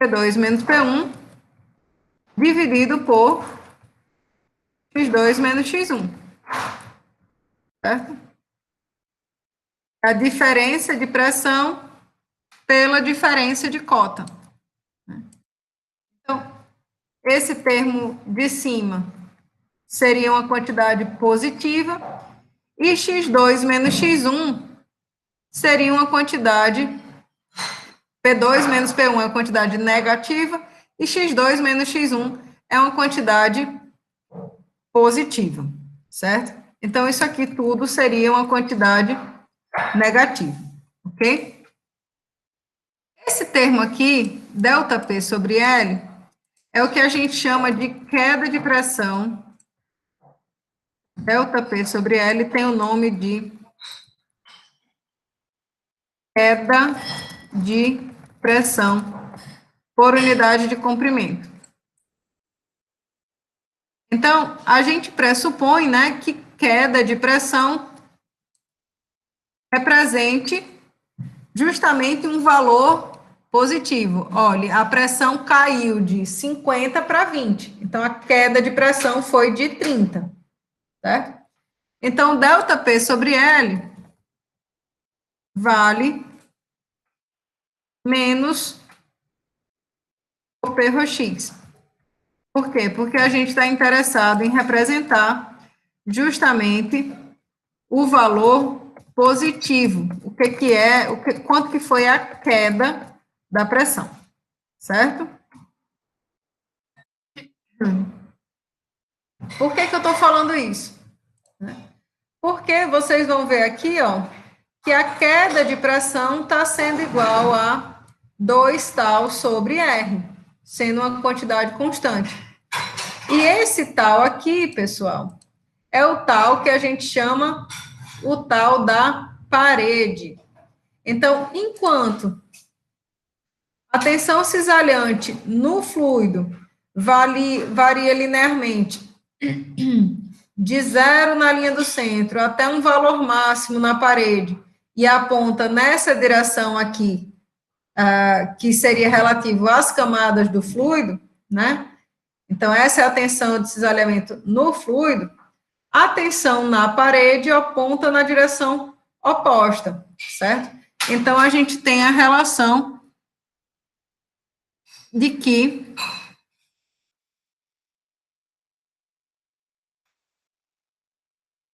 P2 menos P1 dividido por X2 menos X1, certo? A diferença de pressão pela diferença de cota. Então, esse termo de cima seria uma quantidade positiva e X2 menos X1 seria uma quantidade, P2 menos P1 é uma quantidade negativa e X2 menos X1 é uma quantidade positiva, certo? Então, isso aqui tudo seria uma quantidade negativa, ok? Esse termo aqui, ΔP sobre L, é o que a gente chama de queda de pressão. ΔP sobre L tem o nome de queda de pressão por unidade de comprimento. Então, a gente pressupõe, né, que queda de pressão represente justamente um valor positivo. Olha, a pressão caiu de 50 para 20. Então, a queda de pressão foi de 30, certo? Então, ΔP sobre L vale menos o ρx. Por quê? Porque a gente está interessado em representar justamente o valor positivo. O que é, quanto que foi a queda da pressão, certo? Por que eu estou falando isso? Porque vocês vão ver aqui, ó, que a queda de pressão está sendo igual a 2 tal sobre R, sendo uma quantidade constante. E esse tal aqui, pessoal, é o tal que a gente chama o tal da parede. Então, enquanto a tensão cisalhante no fluido varia linearmente de zero na linha do centro até um valor máximo na parede e aponta nessa direção aqui, que seria relativo às camadas do fluido, né? Então, essa é a tensão de cisalhamento no fluido. A tensão na parede aponta na direção oposta, certo? Então, a gente tem a relação de que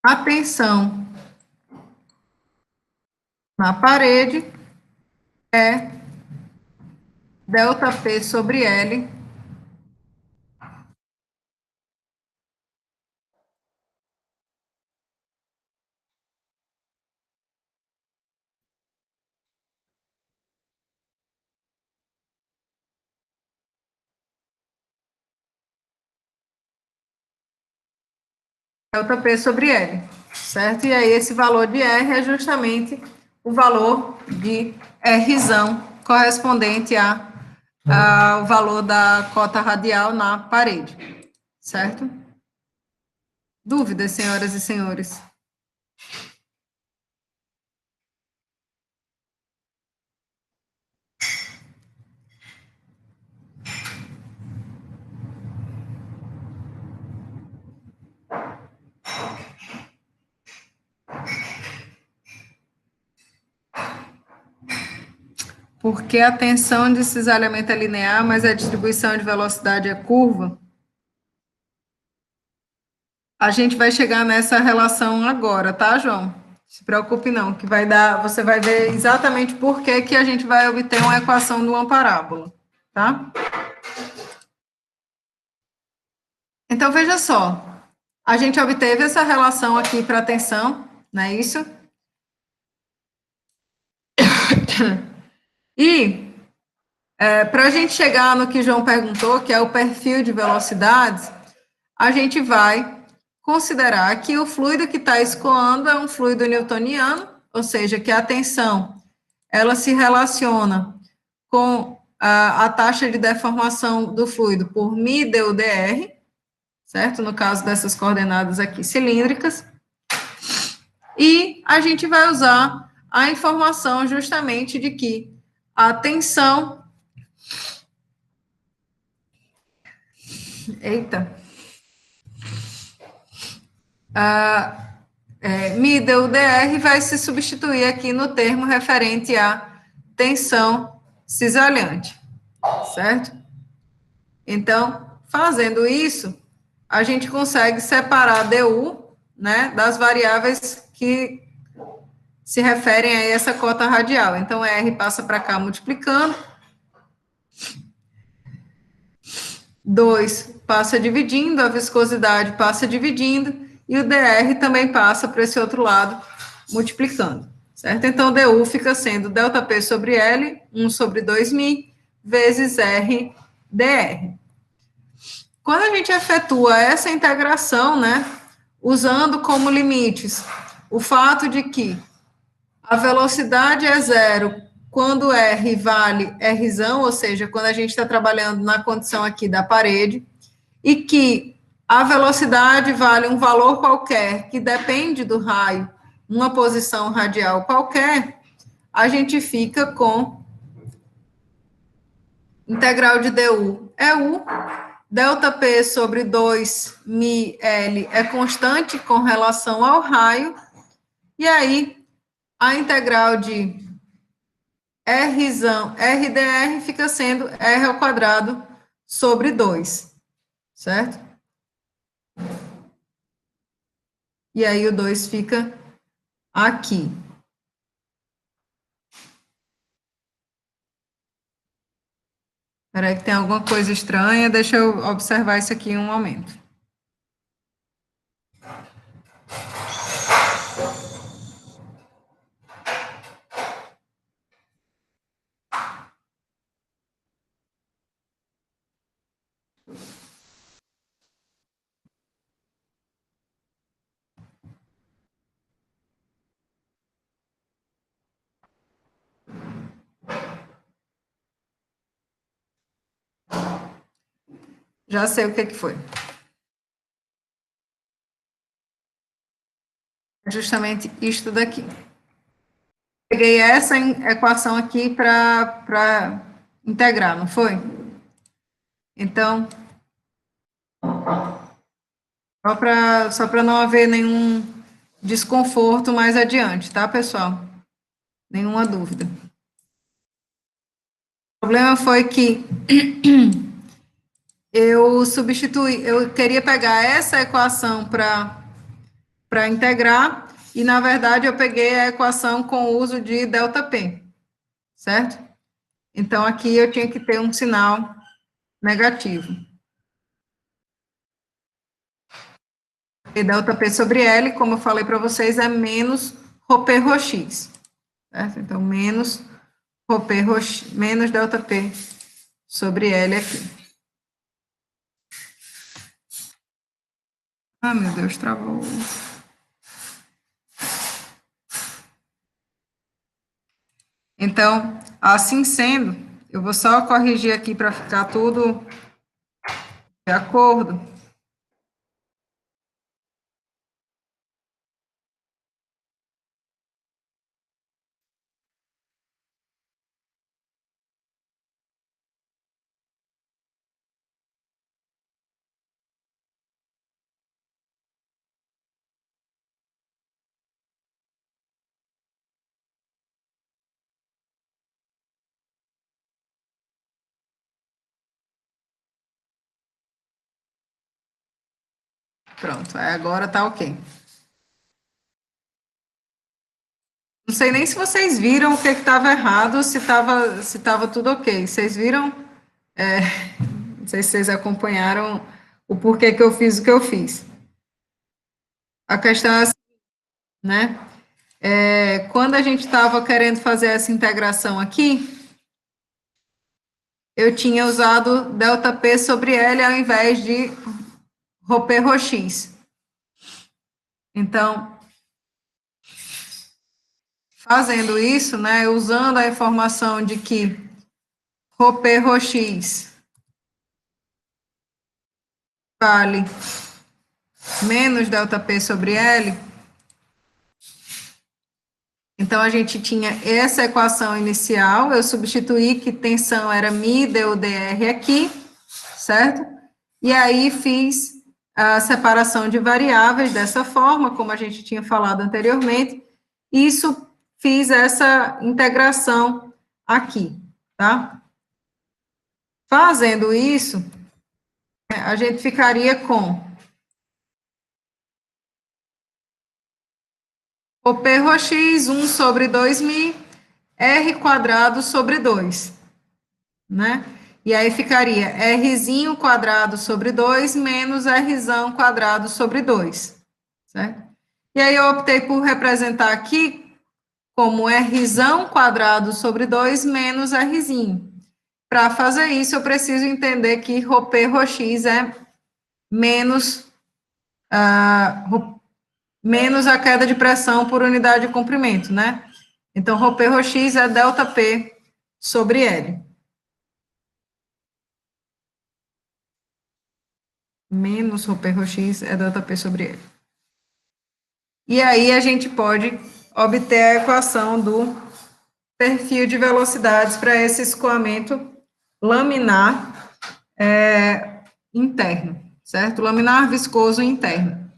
a tensão na parede é ΔP sobre L ΔP sobre L, certo? E aí esse valor de R é justamente o valor de Rzão correspondente ao valor da cota radial na parede, certo? Dúvidas, senhoras e senhores? porque a tensão de cisalhamento é linear, mas a distribuição de velocidade é curva, a gente vai chegar nessa relação agora, tá, João? Se preocupe não, que vai dar, você vai ver exatamente por que que a gente vai obter uma equação de uma parábola, tá? Então, veja só, a gente obteve essa relação aqui para a tensão, não é isso? E para a gente chegar no que João perguntou, que é o perfil de velocidades, a gente vai considerar que o fluido que está escoando é um fluido newtoniano, ou seja, que a tensão ela se relaciona com a taxa de deformação do fluido por μ deu dr, certo? No caso dessas coordenadas aqui cilíndricas. E a gente vai usar a informação justamente de que a tensão. Eita! μ deu dr vai se substituir aqui no termo referente à tensão cisalhante, certo? Então, fazendo isso, a gente consegue separar du, né, das variáveis que se referem a essa cota radial. Então, R passa para cá multiplicando, 2 passa dividindo, a viscosidade passa dividindo, e o dr também passa para esse outro lado, multiplicando, certo? Então, du fica sendo ΔP sobre L, 1 sobre 2μ, vezes R dr. Quando a gente efetua essa integração, né, usando como limites o fato de que a velocidade é zero quando R vale R, ou seja, quando a gente está trabalhando na condição aqui da parede, e que a velocidade vale um valor qualquer que depende do raio, uma posição radial qualquer, a gente fica com integral de du é U, ΔP sobre 2μL é constante com relação ao raio, e aí a integral de R dr fica sendo R ao quadrado sobre 2, certo? E aí o 2 fica aqui. Espera aí que tem alguma coisa estranha, deixa eu observar isso aqui um momento. Já sei o que foi. Justamente isto daqui. Peguei essa equação aqui para integrar, não foi? Então, só para não haver nenhum desconforto mais adiante, tá, pessoal? Nenhuma dúvida. O problema foi que eu queria pegar essa equação para integrar, e na verdade eu peguei a equação com o uso de ΔP, certo? Então aqui eu tinha que ter um sinal negativo. E ΔP sobre L, como eu falei para vocês, é menos ρP ρx, certo? Então menos ρP ρx, menos ΔP sobre L aqui. Ah, meu Deus, travou. Então, assim sendo, eu vou só corrigir aqui para ficar tudo de acordo. Pronto, agora tá ok. Não sei nem se vocês viram o que estava errado, se tava tudo ok. Vocês viram? Não sei se vocês acompanharam o porquê que eu fiz o que eu fiz. A questão é assim, né? Quando a gente estava querendo fazer essa integração aqui, eu tinha usado ΔP sobre L ao invés de ρP ρx. Então, fazendo isso, né, usando a informação de que ρP ρx vale menos ΔP sobre L, então a gente tinha essa equação inicial, eu substituí que tensão era μ, deu dr aqui, certo? E aí fiz a separação de variáveis dessa forma, como a gente tinha falado anteriormente, isso fiz essa integração aqui, tá? Fazendo isso, a gente ficaria com o P rho x 1 sobre 2.000, R quadrado sobre 2, né? E aí ficaria Rzinho quadrado sobre 2 menos Rzão quadrado sobre 2, certo? E aí eu optei por representar aqui como Rzão quadrado sobre 2 menos Rzinho. Para fazer isso, eu preciso entender que ρP ρx é menos, menos a queda de pressão por unidade de comprimento, né? Então, ρP ρx é ΔP sobre L. Menos ρP ρx é ΔP sobre L. E aí a gente pode obter a equação do perfil de velocidades para esse escoamento laminar interno, certo? Laminar viscoso interno.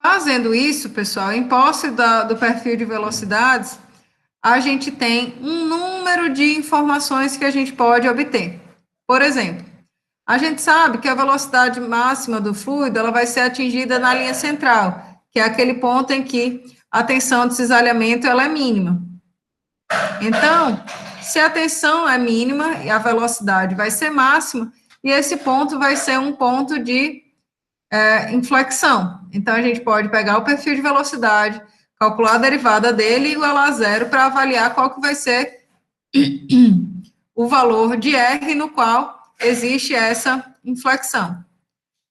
Fazendo isso, pessoal, em posse do perfil de velocidades, a gente tem um número de informações que a gente pode obter. Por exemplo, a gente sabe que a velocidade máxima do fluido ela vai ser atingida na linha central, que é aquele ponto em que a tensão de cisalhamento ela é mínima. Então, se a tensão é mínima e a velocidade vai ser máxima, e esse ponto vai ser um ponto de inflexão. Então, a gente pode pegar o perfil de velocidade, calcular a derivada dele igual a zero para avaliar qual que vai ser o valor de R no qual existe essa inflexão.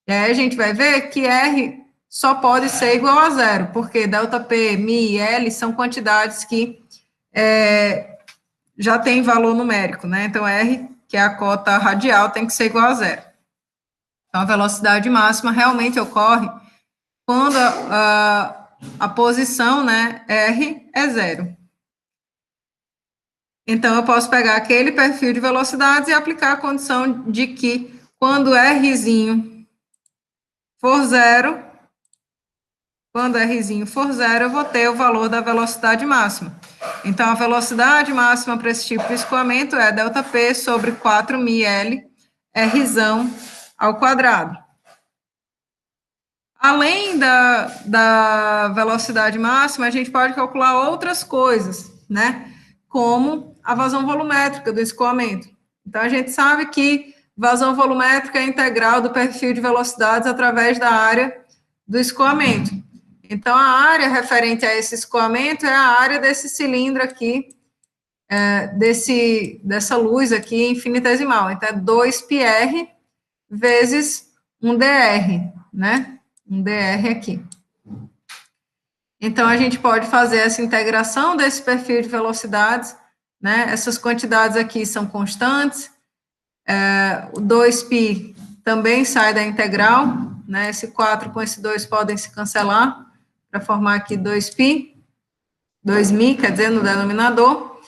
E aí a gente vai ver que R só pode ser igual a zero, porque ΔP, μ e L são quantidades que já tem valor numérico, né? Então, R, que é a cota radial, tem que ser igual a zero. Então, a velocidade máxima realmente ocorre quando a posição, né, R é zero. Então, eu posso pegar aquele perfil de velocidades e aplicar a condição de que quando Rzinho for zero, eu vou ter o valor da velocidade máxima. Então, a velocidade máxima para esse tipo de escoamento é ΔP sobre 4.000L, Rzão ao quadrado. Além da velocidade máxima, a gente pode calcular outras coisas, né? Como a vazão volumétrica do escoamento. Então, a gente sabe que vazão volumétrica é integral do perfil de velocidades através da área do escoamento. Então, a área referente a esse escoamento é a área desse cilindro aqui, dessa luz aqui infinitesimal. Então, é 2πr vezes um dr, né? Um dr aqui. Então, a gente pode fazer essa integração desse perfil de velocidades, né? Essas quantidades aqui são constantes. O 2π também sai da integral, né? Esse 4 com esse 2 podem se cancelar para formar aqui 2π, 2.000, quer dizer, no denominador.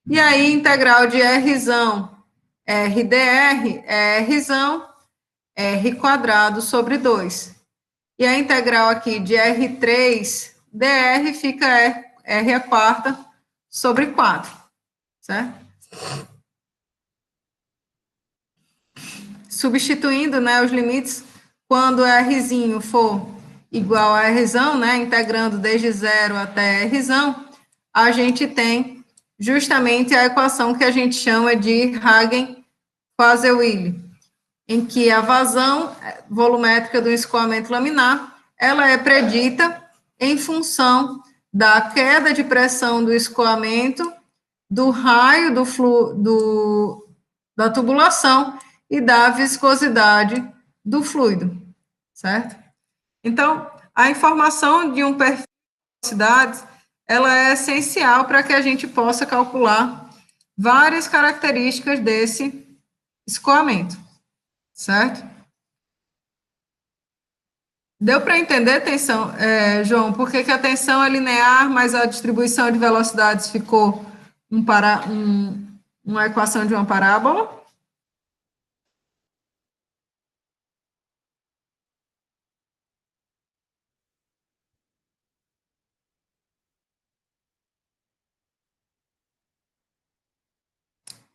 E aí, integral de Rzão, RdR, é Rzão, R quadrado sobre 2. E a integral aqui de R3, dr fica R a quarta sobre 4, certo? substituindo, né, os limites, quando Rzinho for igual a Rzão, né, integrando desde zero até Rzão, a gente tem justamente a equação que a gente chama de Hagen-Poiseuille, em que a vazão volumétrica do escoamento laminar, ela é predita em função da queda de pressão do escoamento, do raio da tubulação e da viscosidade do fluido, certo? Então, a informação de um perfil de velocidades, ela é essencial para que a gente possa calcular várias características desse escoamento, certo? Deu para entender, tensão, João, por que a tensão é linear, mas a distribuição de velocidades ficou uma equação de uma parábola?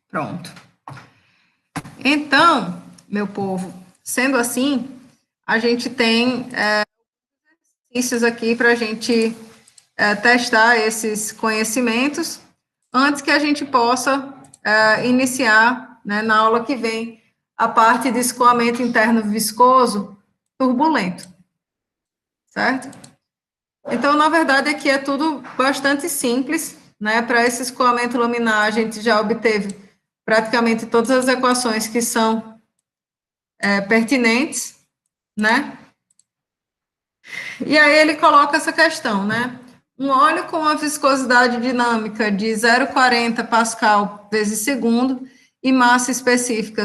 Pronto. Então, meu povo, sendo assim, a gente tem exercícios aqui para a gente testar esses conhecimentos antes que a gente possa iniciar, né, na aula que vem, a parte de escoamento interno viscoso turbulento, certo? Então, na verdade, aqui é tudo bastante simples, né? Para esse escoamento laminar, a gente já obteve praticamente todas as equações que são pertinentes, né? E aí ele coloca essa questão, né? Um óleo com uma viscosidade dinâmica de 0,40 Pascal vezes segundo e massa específica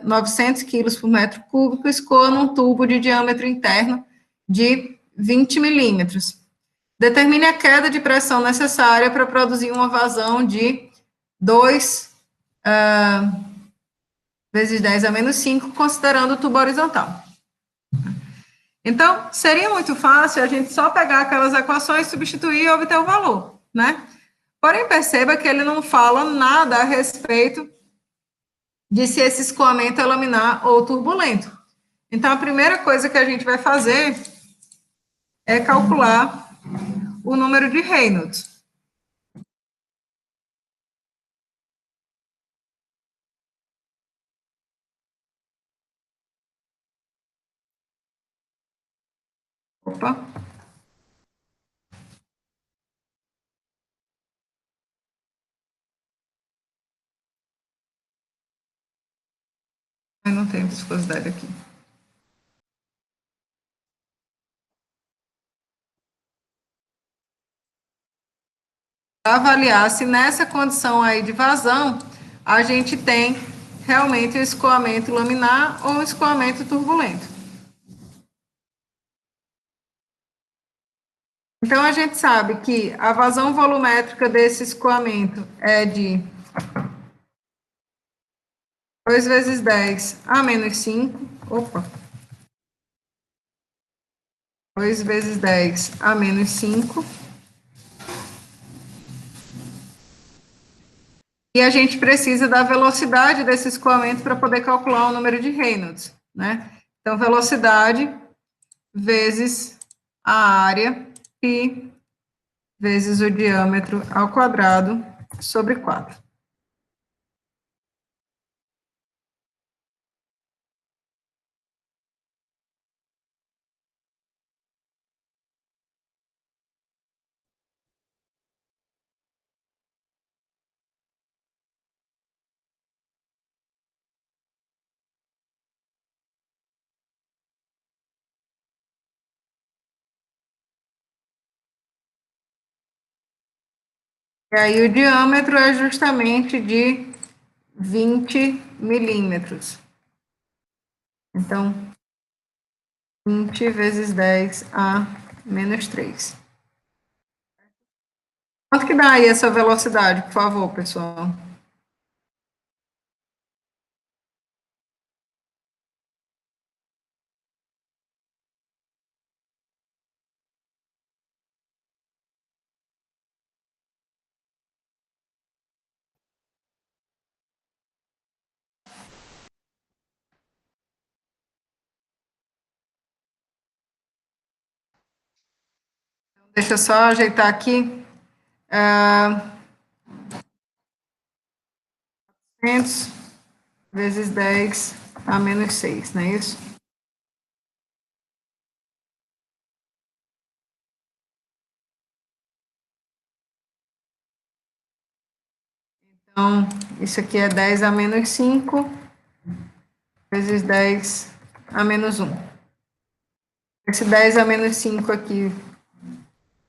900 quilos por metro cúbico escoa num tubo de diâmetro interno de 20 milímetros. Determine a queda de pressão necessária para produzir uma vazão de 2 vezes 10 a menos 5, considerando o tubo horizontal. Então, seria muito fácil a gente só pegar aquelas equações, substituir e obter o valor, né? Porém, perceba que ele não fala nada a respeito de se esse escoamento é laminar ou turbulento. Então, a primeira coisa que a gente vai fazer é calcular o número de Reynolds. Opa. Eu não tenho viscosidade aqui. Avaliar se nessa condição aí de vazão, a gente tem realmente o escoamento laminar ou o escoamento turbulento. Então, a gente sabe que a vazão volumétrica desse escoamento é de 2 vezes 10 a menos 5. Opa. 2 vezes 10 a menos 5. E a gente precisa da velocidade desse escoamento para poder calcular o número de Reynolds, né? Então, velocidade vezes a área, π, vezes o diâmetro ao quadrado, sobre 4. E aí o diâmetro é justamente de 20 milímetros. Então, 20 vezes 10 a menos 3. Quanto que dá aí essa velocidade, por favor, pessoal? Deixa eu só ajeitar aqui. 400 vezes 10 a menos 6, não é isso? Então, isso aqui é 10 a menos 5 vezes 10 a menos 1. Esse 10 a menos 5 aqui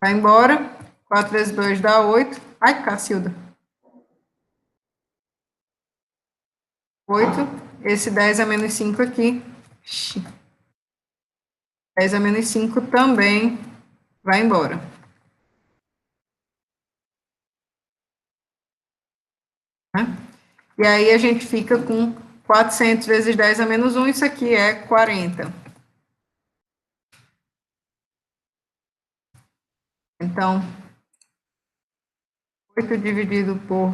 vai embora. 4 vezes 2 dá 8. Ai, Cacilda. 8. Esse 10 a menos 5 aqui. 10 a menos 5 também vai embora. Né? E aí a gente fica com 400 vezes 10 a menos 1. Isso aqui é 40. Então, 8 dividido por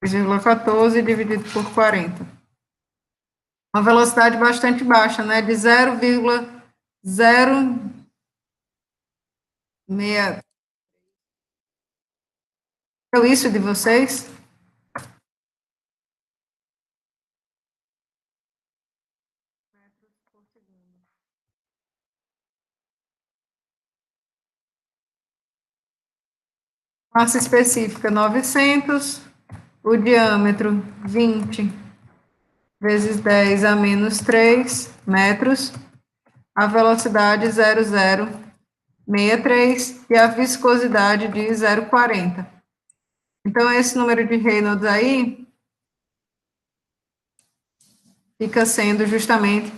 2,14 dividido por 40. Uma velocidade bastante baixa, né? De 0,06. Deu isso de vocês? Massa específica 900, o diâmetro 20 vezes 10 a menos 3 metros, a velocidade 0,063 e a viscosidade de 0,40. Então, esse número de Reynolds aí fica sendo justamente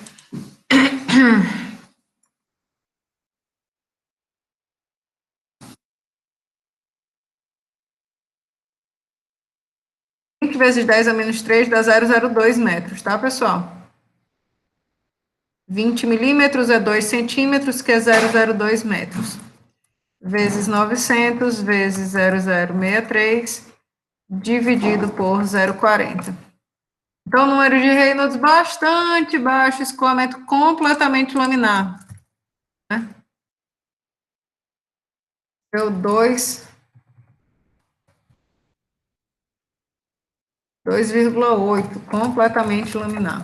20 vezes 10 a menos 3 dá 0,02 metros, tá, pessoal? 20 milímetros é 2 centímetros, que é 0,02 metros. Vezes 900, vezes 0,063, dividido por 0,40. Então, número de Reynolds bastante baixo, escoamento completamente laminar. Né? Deu 2,8, completamente laminar.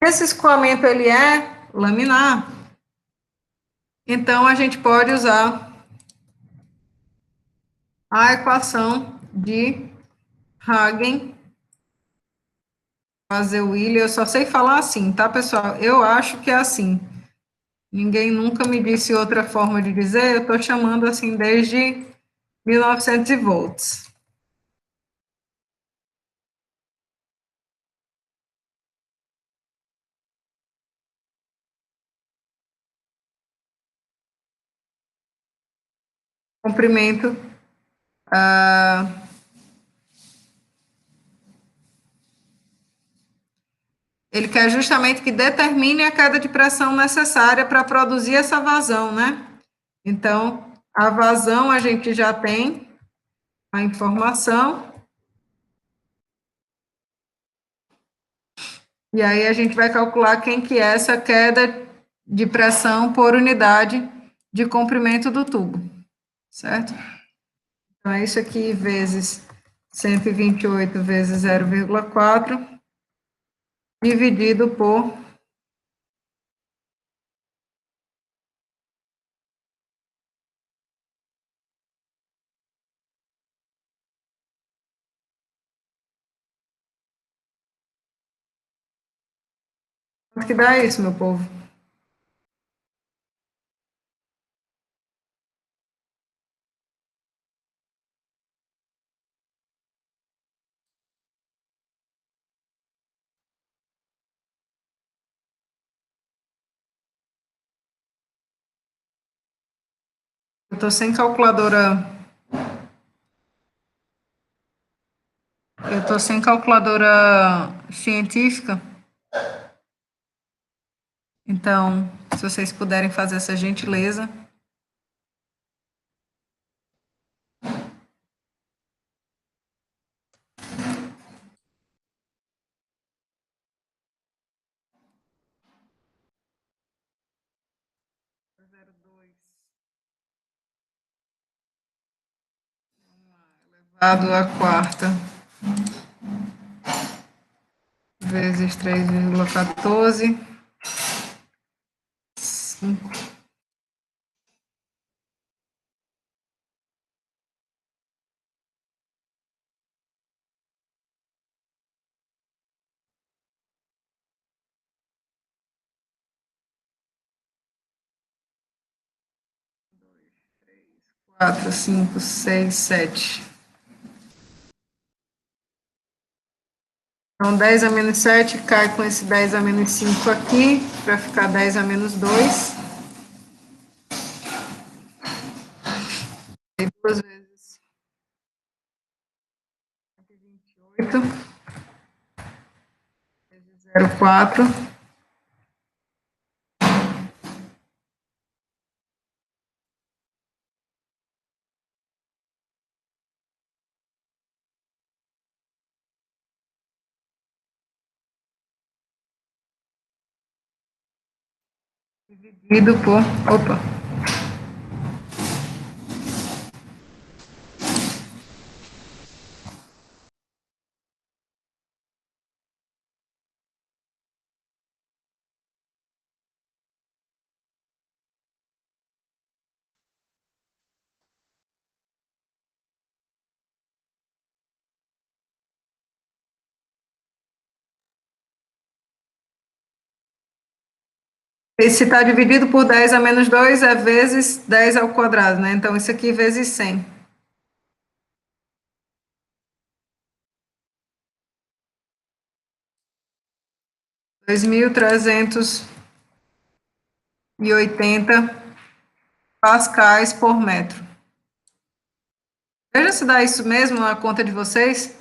Esse escoamento, ele é laminar. Então, a gente pode usar a equação de Hagen, fazer o William, eu só sei falar assim, tá, pessoal? Eu acho que é assim. Ninguém nunca me disse outra forma de dizer, eu estou chamando assim desde 1900 e volts. Comprimento ele quer justamente que determine a queda de pressão necessária para produzir essa vazão, né? Então, a vazão a gente já tem a informação. E aí a gente vai calcular quem que é essa queda de pressão por unidade de comprimento do tubo, certo? Então, é isso aqui vezes 128 vezes 0,4 dividido por quanto que dá isso, meu povo? Eu estou sem calculadora. Eu estou sem calculadora científica. Então, se vocês puderem fazer essa gentileza. elevado à quarta vezes 3,14. 5. Quatro, 5, 6, 7. Então, 10 a menos 7 cai com esse 10 a menos 5 aqui, para ficar 10 a menos 2. E 2 vezes 28, vezes 0,4. Dividido por... Opa! E se está dividido por 10 a menos 2, é vezes 10 ao quadrado, né? Então, isso aqui vezes 100. 2.380 pascais por metro. Veja se dá isso mesmo na conta de vocês.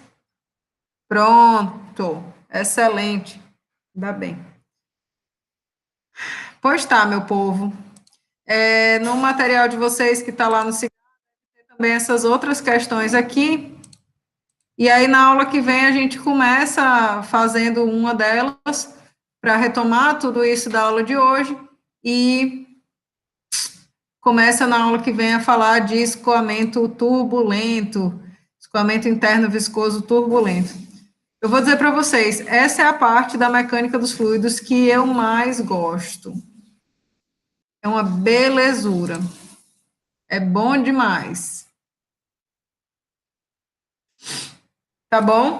Pronto. Excelente. Ainda bem. Pois tá, meu povo. No material de vocês que está lá no Cigar, tem também essas outras questões aqui. E aí, na aula que vem, a gente começa fazendo uma delas para retomar tudo isso da aula de hoje e começa na aula que vem a falar de escoamento turbulento, escoamento interno viscoso turbulento. Eu vou dizer para vocês, essa é a parte da mecânica dos fluidos que eu mais gosto. É uma belezura. É bom demais. Tá bom?